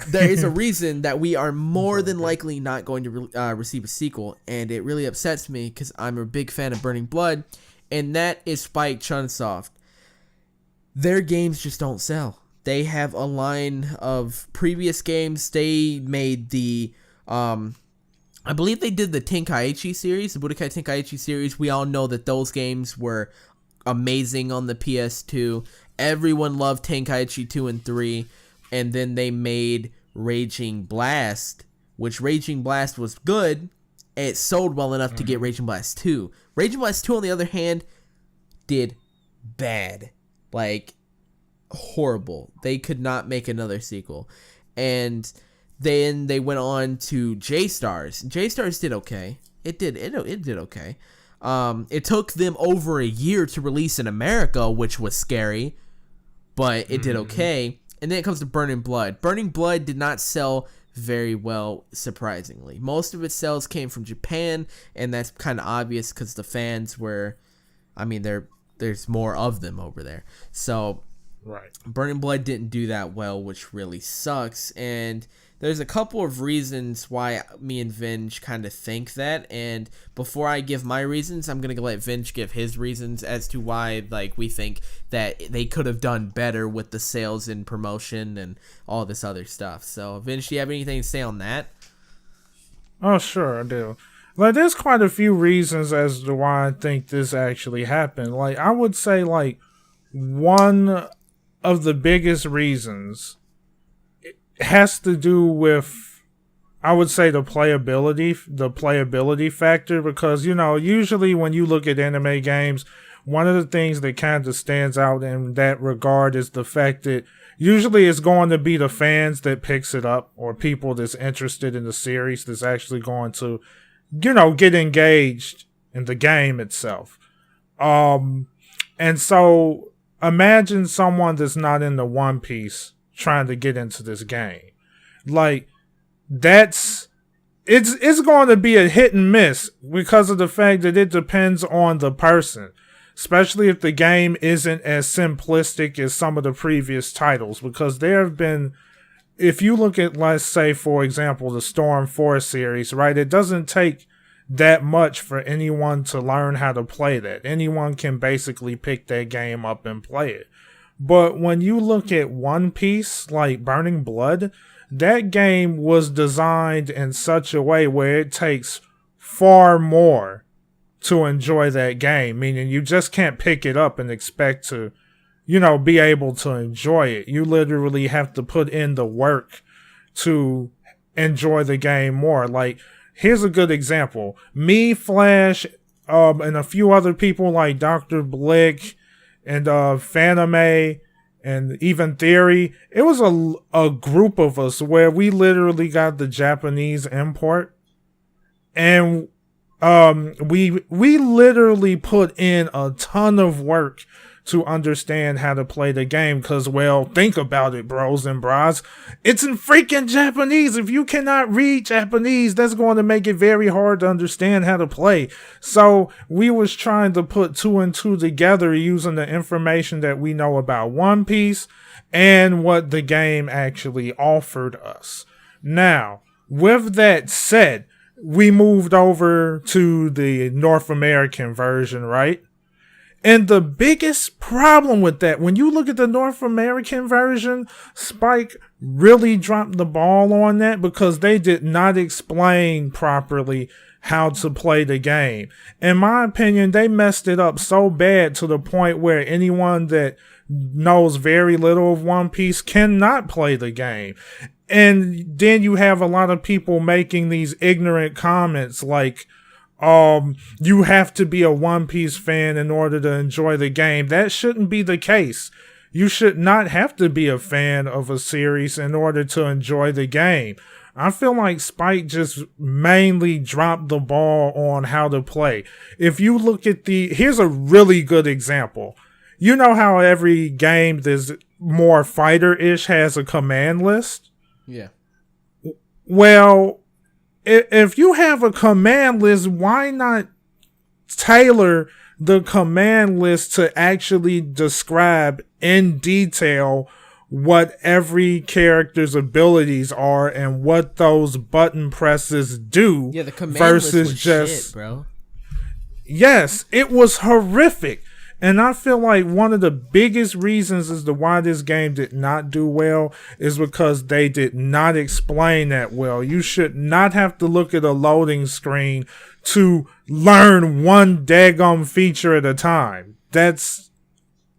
[SPEAKER 1] there is a reason that we are more than likely not going to receive a sequel, and it really upsets me because I'm a big fan of Burning Blood, and that is Spike Chunsoft. Their games just don't sell. They have a line of previous games. They made the I believe they did the Tenkaichi series, the Budokai Tenkaichi series. We all know that those games were amazing on the PS2. Everyone loved Tenkaichi 2 and 3. And then they made Raging Blast, which Raging Blast was good. It sold well enough to get Raging Blast 2. Raging Blast 2, on the other hand, did bad. Like, horrible. They could not make another sequel. And then they went on to J-Stars. J-Stars did okay. It did okay. It took them over a year to release in America, which was scary, but it did okay. And then it comes to Burning Blood. Burning Blood did not sell very well, surprisingly. Most of its sales came from Japan, and that's kind of obvious because the fans were, I mean, there's more of them over there. So
[SPEAKER 2] right.
[SPEAKER 1] Burning Blood didn't do that well, which really sucks. And there's a couple of reasons why me and Venge kind of think that. And before I give my reasons, I'm going to let Venge give his reasons as to why, like, we think that they could have done better with the sales and promotion and all this other stuff. So, Venge, do you have anything to say on that?
[SPEAKER 2] Oh, sure, I do. Like, there's quite a few reasons as to why I think this actually happened. Like, I would say, like, one of the biggest reasons has to do with, I would say, the playability factor, because, you know, usually when you look at anime games, one of the things that kind of stands out in that regard is the fact that usually it's going to be the fans that picks it up, or people that's interested in the series that's actually going to, you know, get engaged in the game itself. And so imagine someone that's not into One Piece trying to get into this game. Like, it's going to be a hit and miss because of the fact that it depends on the person, especially if the game isn't as simplistic as some of the previous titles, because there have been, if you look at, let's say, for example, the Storm 4 series, right, it doesn't take that much for anyone to learn how to play that. Anyone can basically pick that game up and play it. But when you look at One Piece, like Burning Blood, that game was designed in such a way where it takes far more to enjoy that game, meaning you just can't pick it up and expect to, you know, be able to enjoy it. You literally have to put in the work to enjoy the game more. Like, here's a good example. Me, Flash, and a few other people like Dr. Blick and Fanime and even Theory, it was a group of us where we literally got the Japanese import, and we literally put in a ton of work to understand how to play the game, because, well, think about it, bros and bras. It's in freaking Japanese. If you cannot read Japanese, that's going to make it very hard to understand how to play. So we was trying to put two and two together using the information that we know about One Piece and what the game actually offered us. Now, with that said, we moved over to the North American version, right? And the biggest problem with that, when you look at the North American version, Spike really dropped the ball on that because they did not explain properly how to play the game. In my opinion, they messed it up so bad to the point where anyone that knows very little of One Piece cannot play the game. And then you have a lot of people making these ignorant comments like, you have to be a One Piece fan in order to enjoy the game. That shouldn't be the case. You should not have to be a fan of a series in order to enjoy the game. I feel like Spike just mainly dropped the ball on how to play. If you look at here's a really good example. You know how every game that's more fighter-ish has a command list?
[SPEAKER 1] Yeah.
[SPEAKER 2] Well, if you have a command list, why not tailor the command list to actually describe in detail what every character's abilities are and what those button presses do?
[SPEAKER 1] Yeah, the command
[SPEAKER 2] versus
[SPEAKER 1] list was
[SPEAKER 2] just
[SPEAKER 1] shit, bro.
[SPEAKER 2] Yes, it was horrific. And I feel like one of the biggest reasons as to why this game did not do well is because they did not explain that well. You should not have to look at a loading screen to learn one daggum feature at a time. that's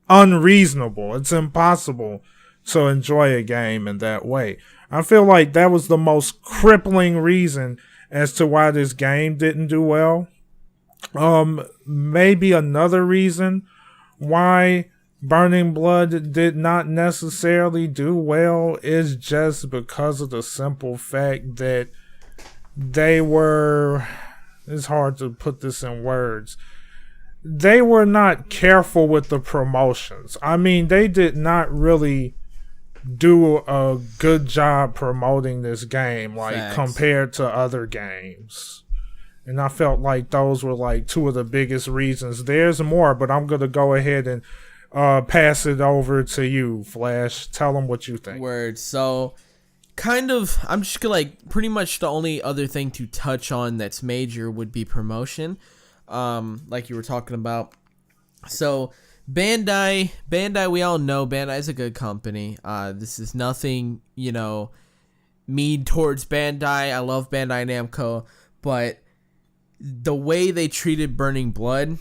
[SPEAKER 2] unreasonable. It's impossible to enjoy a game in that way. I feel like that was the most crippling reason as to why this game didn't do well. Maybe another reason why Burning Blood did not necessarily do well is just because of the simple fact that they were, it's hard to put this in words, they were not careful with the promotions. I mean, they did not really do a good job promoting this game, like,
[SPEAKER 1] Facts.
[SPEAKER 2] compared to other games. And I felt like those were like two of the biggest reasons. There's more, but I'm going to go ahead and pass it over to you, Flash. Tell them what you think.
[SPEAKER 1] Word. So, kind of, I'm just gonna, like, pretty much the only other thing to touch on that's major would be promotion. Like you were talking about. So, Bandai, we all know Bandai is a good company. This is nothing, mean towards Bandai. I love Bandai Namco, but the way they treated Burning Blood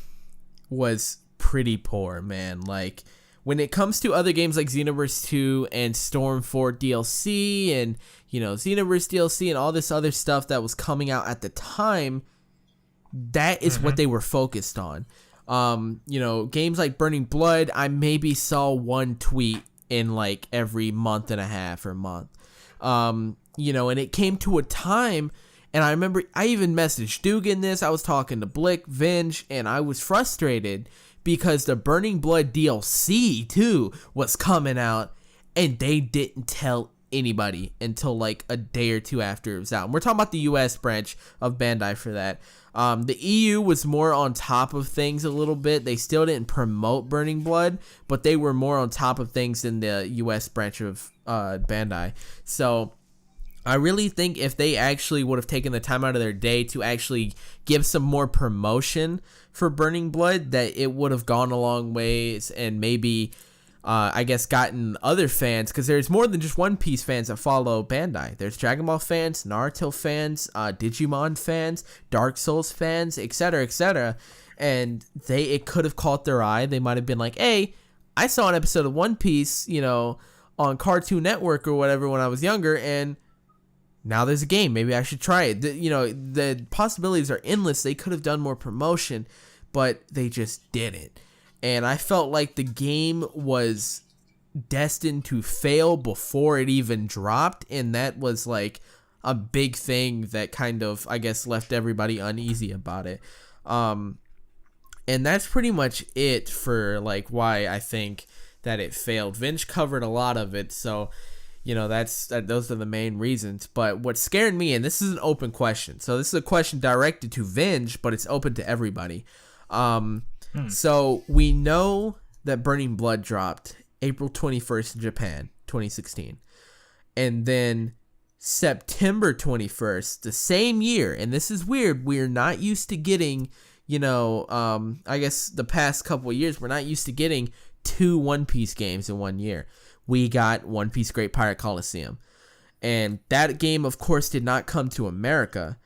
[SPEAKER 1] was pretty poor, man. Like, when it comes to other games like Xenoverse 2 and Stormfort DLC and, Xenoverse DLC and all this other stuff that was coming out at the time, that is what they were focused on. Games like Burning Blood, I maybe saw one tweet in like every month and a half or month. And it came to a time, and I remember I even messaged Dugan this. I was talking to Blick, Venge, and I was frustrated because the Burning Blood DLC too was coming out, and they didn't tell anybody until like a day or two after it was out. And we're talking about the US branch of Bandai for that. The EU was more on top of things a little bit. They still didn't promote Burning Blood, but they were more on top of things than the US branch of Bandai. So I really think if they actually would have taken the time out of their day to actually give some more promotion for Burning Blood, that it would have gone a long ways and maybe gotten other fans, because there's more than just One Piece fans that follow Bandai. There's Dragon Ball fans, Naruto fans, Digimon fans, Dark Souls fans, etc., etc. And it could have caught their eye. They might have been like, hey, I saw an episode of One Piece, on Cartoon Network or whatever when I was younger, and now there's a game. Maybe I should try it. The possibilities are endless. They could have done more promotion, but they just didn't. And I felt like the game was destined to fail before it even dropped. And that was like a big thing that kind of, left everybody uneasy about it. And that's pretty much it for like why I think that it failed. Vince covered a lot of it. So, those are the main reasons. But what scared me, and this is an open question. So this is a question directed to Vinge, but it's open to everybody. So we know that Burning Blood dropped April 21st in Japan, 2016. And then September 21st, the same year, and this is weird, we're not used to getting, the past couple of years, we're not used to getting 2 One Piece games in 1 year. We got One Piece Great Pirate Coliseum. And that game, of course, did not come to America.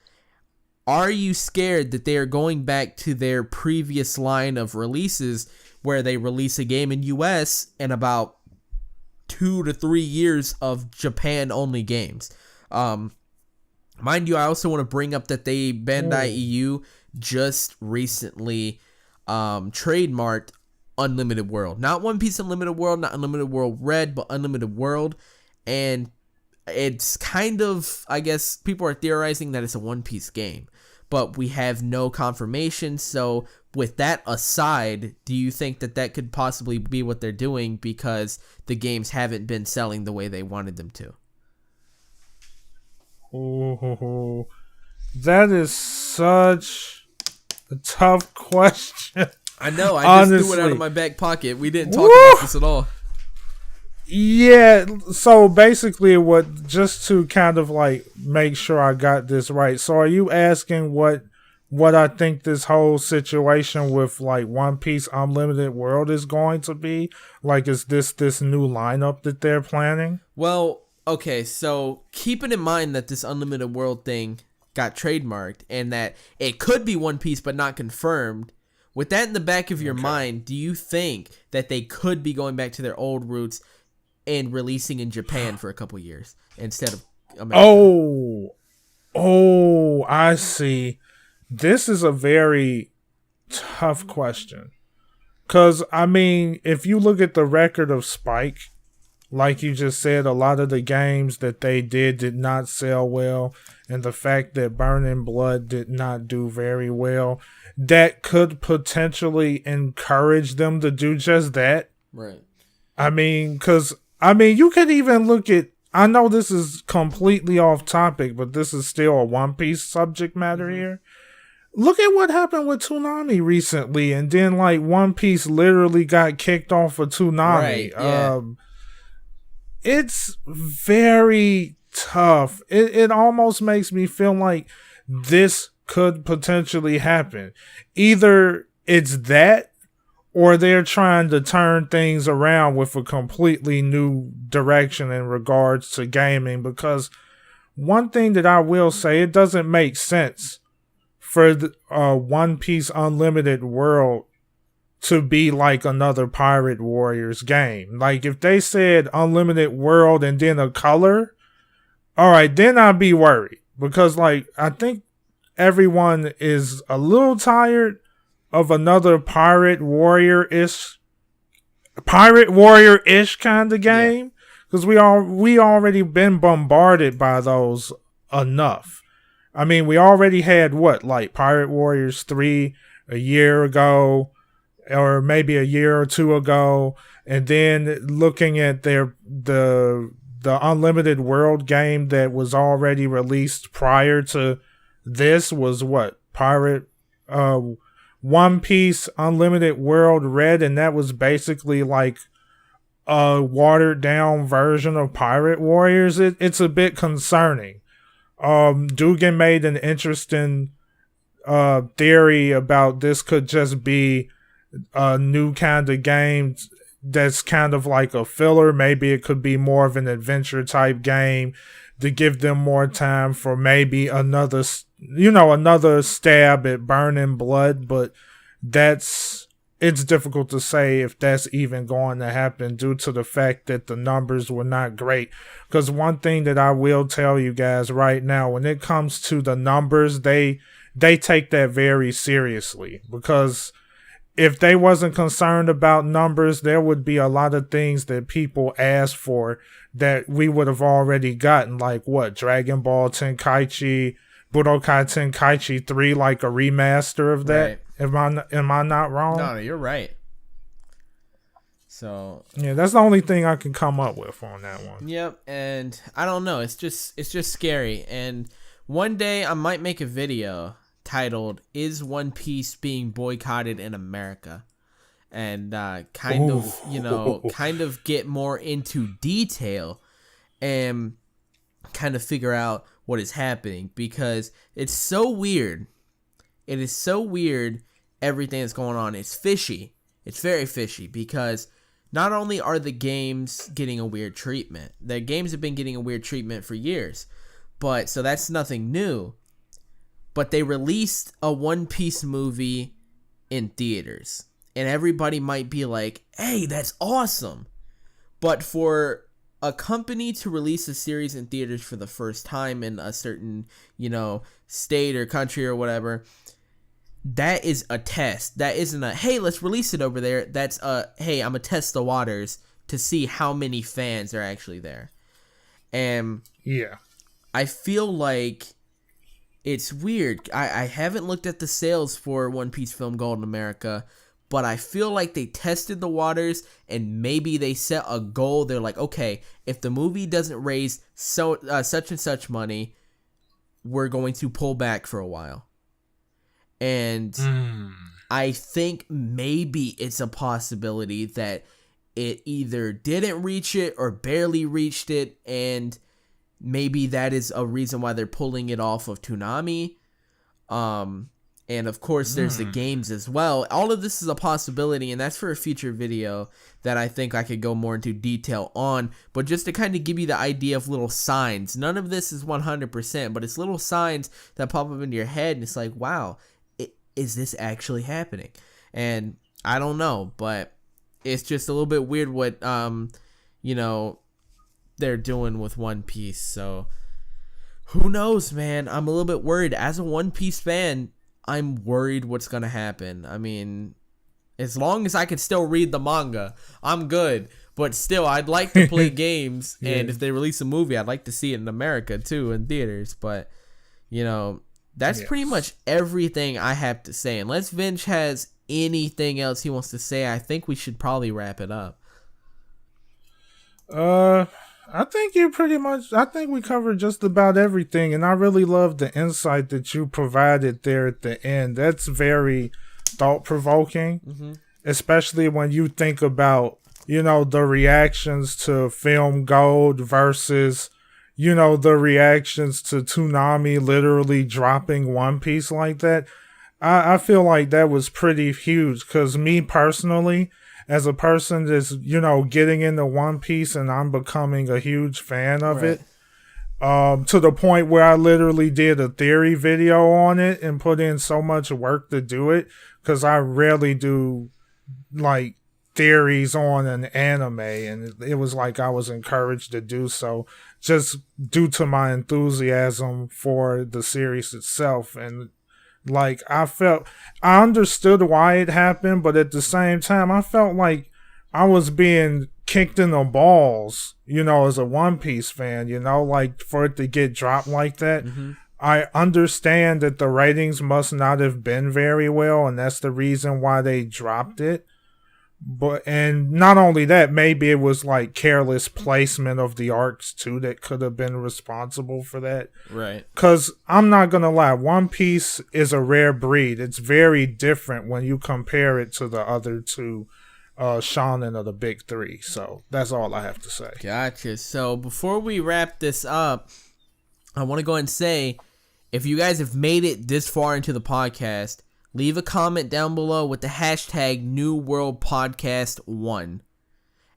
[SPEAKER 1] Are you scared that they are going back to their previous line of releases where they release a game in US and about 2 to 3 years of Japan-only games? Mind you, I also want to bring up that Bandai EU just recently trademarked Unlimited World. Not One Piece Unlimited World, not Unlimited World Red, but Unlimited World. And it's kind of, people are theorizing that it's a One Piece game, but we have no confirmation. So with that aside, do you think that could possibly be what they're doing because the games haven't been selling the way they wanted them to?
[SPEAKER 2] Oh, that is such a tough question.
[SPEAKER 1] I know, I just threw it out of my back pocket. We didn't talk about this at all.
[SPEAKER 2] Yeah, so basically just to kind of like make sure I got this right. So are you asking what I think this whole situation with like One Piece Unlimited World is going to be? Like, is this new lineup that they're planning?
[SPEAKER 1] Well, okay, so keeping in mind that this Unlimited World thing got trademarked and that it could be One Piece but not confirmed, With that in the back of your mind, do you think that they could be going back to their old roots and releasing in Japan for a couple years instead of America?
[SPEAKER 2] Oh, I see. This is a very tough question. Because, I mean, if you look at the record of Spike, like you just said, a lot of the games that they did not sell well. And the fact that Burning Blood did not do very well, that could potentially encourage them to do just that.
[SPEAKER 1] Right.
[SPEAKER 2] I mean, because, you could even look at, I know this is completely off topic, but this is still a One Piece subject matter here. Look at what happened with Toonami recently, and then, like, One Piece literally got kicked off of Toonami.
[SPEAKER 1] Right, yeah.
[SPEAKER 2] It's very tough. It almost makes me feel like this could potentially happen. Either it's that, or they're trying to turn things around with a completely new direction in regards to gaming. Because one thing that I will say, it doesn't make sense for the One Piece Unlimited World to be like another Pirate Warriors game. Like, if they said Unlimited World and then a color, alright, then I'd be worried. Because, like, I think everyone is a little tired of another Pirate Warrior-ish kind of game. Because we already been bombarded by those enough. I mean, we already had Pirate Warriors 3 a year ago, or maybe a year or two ago, and then looking at the Unlimited World game that was already released prior to this was One Piece Unlimited World Red, and that was basically like a watered down version of Pirate Warriors. It's a bit concerning. Dugan made an interesting theory about this could just be a new kind of game that's kind of like a filler. Maybe it could be more of an adventure type game to give them more time for maybe another stab at Burning Blood, but it's difficult to say if that's even going to happen due to the fact that the numbers were not great. Because one thing that I will tell you guys right now, when it comes to the numbers, they take that very seriously. Because if they wasn't concerned about numbers, there would be a lot of things that people asked for that we would have already gotten. Like Dragon Ball Tenkaichi, Budokai Tenkaichi 3, like a remaster of that. Right. Am I not wrong?
[SPEAKER 1] No, you're right. So
[SPEAKER 2] yeah, that's the only thing I can come up with on that one.
[SPEAKER 1] Yep, and I don't know. It's just scary. And one day I might make a video titled "Is One Piece Being Boycotted in America?" and kind of get more into detail and kind of figure out what is happening, because it's so weird. It is so weird, everything that's going on. It's fishy. It's very fishy, because not only are the games getting a weird treatment, the games have been getting a weird treatment for years, but so that's nothing new. But they released a One Piece movie in theaters, and everybody might be like, hey, that's awesome. But for a company to release a series in theaters for the first time in a certain, state or country or whatever, that is a test. That isn't a, hey, let's release it over there. That's a, hey, I'm going to test the waters to see how many fans are actually there. And
[SPEAKER 2] yeah,
[SPEAKER 1] I feel like it's weird. I haven't looked at the sales for One Piece Film Gold in America, but I feel like they tested the waters and maybe they set a goal. They're like, okay, if the movie doesn't raise such and such money, we're going to pull back for a while. And I think maybe it's a possibility that it either didn't reach it or barely reached it, and maybe that is a reason why they're pulling it off of Toonami. And of course, there's the games as well. All of this is a possibility, and that's for a future video that I think I could go more into detail on. But just to kind of give you the idea of little signs. None of this is 100%, but it's little signs that pop up into your head, and it's like, wow, is this actually happening? And I don't know, but it's just a little bit weird what they're doing with One Piece. So who knows, man? I'm a little bit worried. As a One Piece fan, I'm worried what's gonna happen. I mean, as long as I can still read the manga, I'm good. But still, I'd like to play games, and if they release a movie, I'd like to see it in America too, in theaters. But that's pretty much everything I have to say. Unless Vince has anything else he wants to say, I think we should probably wrap it up.
[SPEAKER 2] I think we covered just about everything, and I really love the insight that you provided there at the end. That's very thought-provoking, especially when you think about, the reactions to Film Gold versus, the reactions to Toonami literally dropping One Piece like that. I feel like that was pretty huge, because me personally, as a person that's, getting into One Piece and I'm becoming a huge fan of it, to the point where I literally did a theory video on it and put in so much work to do it, because I rarely do, theories on an anime, and it was like I was encouraged to do so just due to my enthusiasm for the series itself. And I understood why it happened, but at the same time, I felt like I was being kicked in the balls, as a One Piece fan, for it to get dropped like that. I understand that the ratings must not have been very well, and that's the reason why they dropped it. And not only that, maybe it was careless placement of the arcs too that could have been responsible for that.
[SPEAKER 1] Right.
[SPEAKER 2] Because I'm not gonna lie, One Piece is a rare breed. It's very different when you compare it to the other two shonen of the big three. So that's all I have to say.
[SPEAKER 1] Gotcha. So before we wrap this up, I want to go ahead and say, if you guys have made it this far into the podcast, leave a comment down below with the hashtag New World Podcast 1.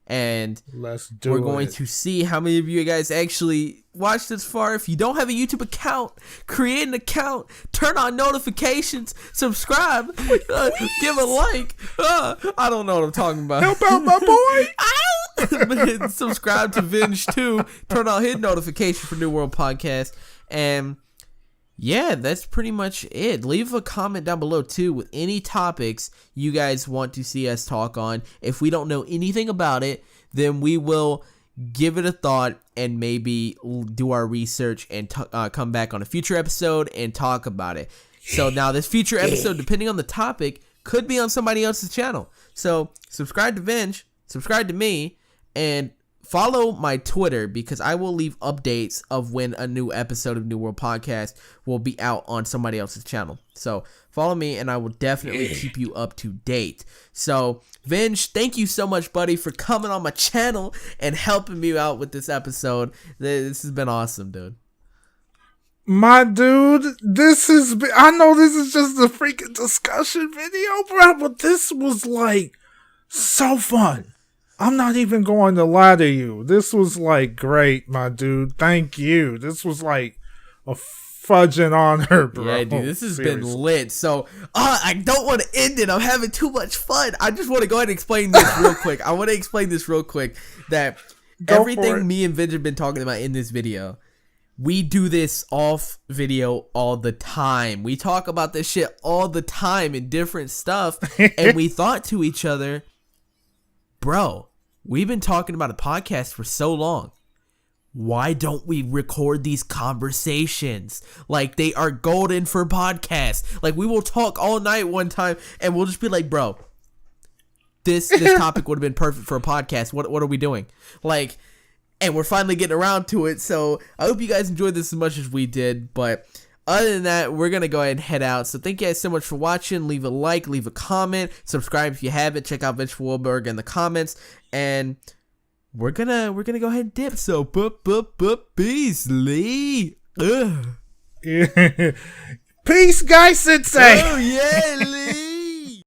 [SPEAKER 1] And we're going to see how many of you guys actually watched this far. If you don't have a YouTube account, create an account, turn on notifications, subscribe, give a like. I don't know what I'm talking about.
[SPEAKER 2] Help out my boy!
[SPEAKER 1] Subscribe to Vinge too. Turn on his notification for New World Podcast. And yeah, that's pretty much it. Leave a comment down below, too, with any topics you guys want to see us talk on. If we don't know anything about it, then we will give it a thought and maybe do our research and come back on a future episode and talk about it. So now this future episode, depending on the topic, could be on somebody else's channel. So subscribe to Vinge, subscribe to me, and follow my Twitter, because I will leave updates of when a new episode of New World Podcast will be out on somebody else's channel. So follow me, and I will definitely keep you up to date. So Vinge, thank you so much, buddy, for coming on my channel and helping me out with this episode. This has been awesome, dude.
[SPEAKER 2] My dude, I know this is just a freaking discussion video, bro, but this was so fun. I'm not even going to lie to you. This was great, my dude. Thank you. This was a fudging honor, bro.
[SPEAKER 1] Yeah, dude, this has been lit. So, I don't want to end it. I'm having too much fun. I just want to go ahead and explain this real quick. I want to explain this real quick, that everything me and Vinge have been talking about in this video, we do this off video all the time. We talk about this shit all the time in different stuff, and we thought to each other, bro, we've been talking about a podcast for so long. Why don't we record these conversations? They are golden for podcasts. We will talk all night one time, and we'll just be like, bro, this topic would have been perfect for a podcast. What are we doing? And we're finally getting around to it. So I hope you guys enjoyed this as much as we did. But other than that, we're going to go ahead and head out. So thank you guys so much for watching. Leave a like, leave a comment, subscribe if you haven't. Check out Vengefulwilberg in the comments. And we're gonna go ahead and dip. So peace, Lee.
[SPEAKER 2] Peace, guys, sensei.
[SPEAKER 1] Oh yeah,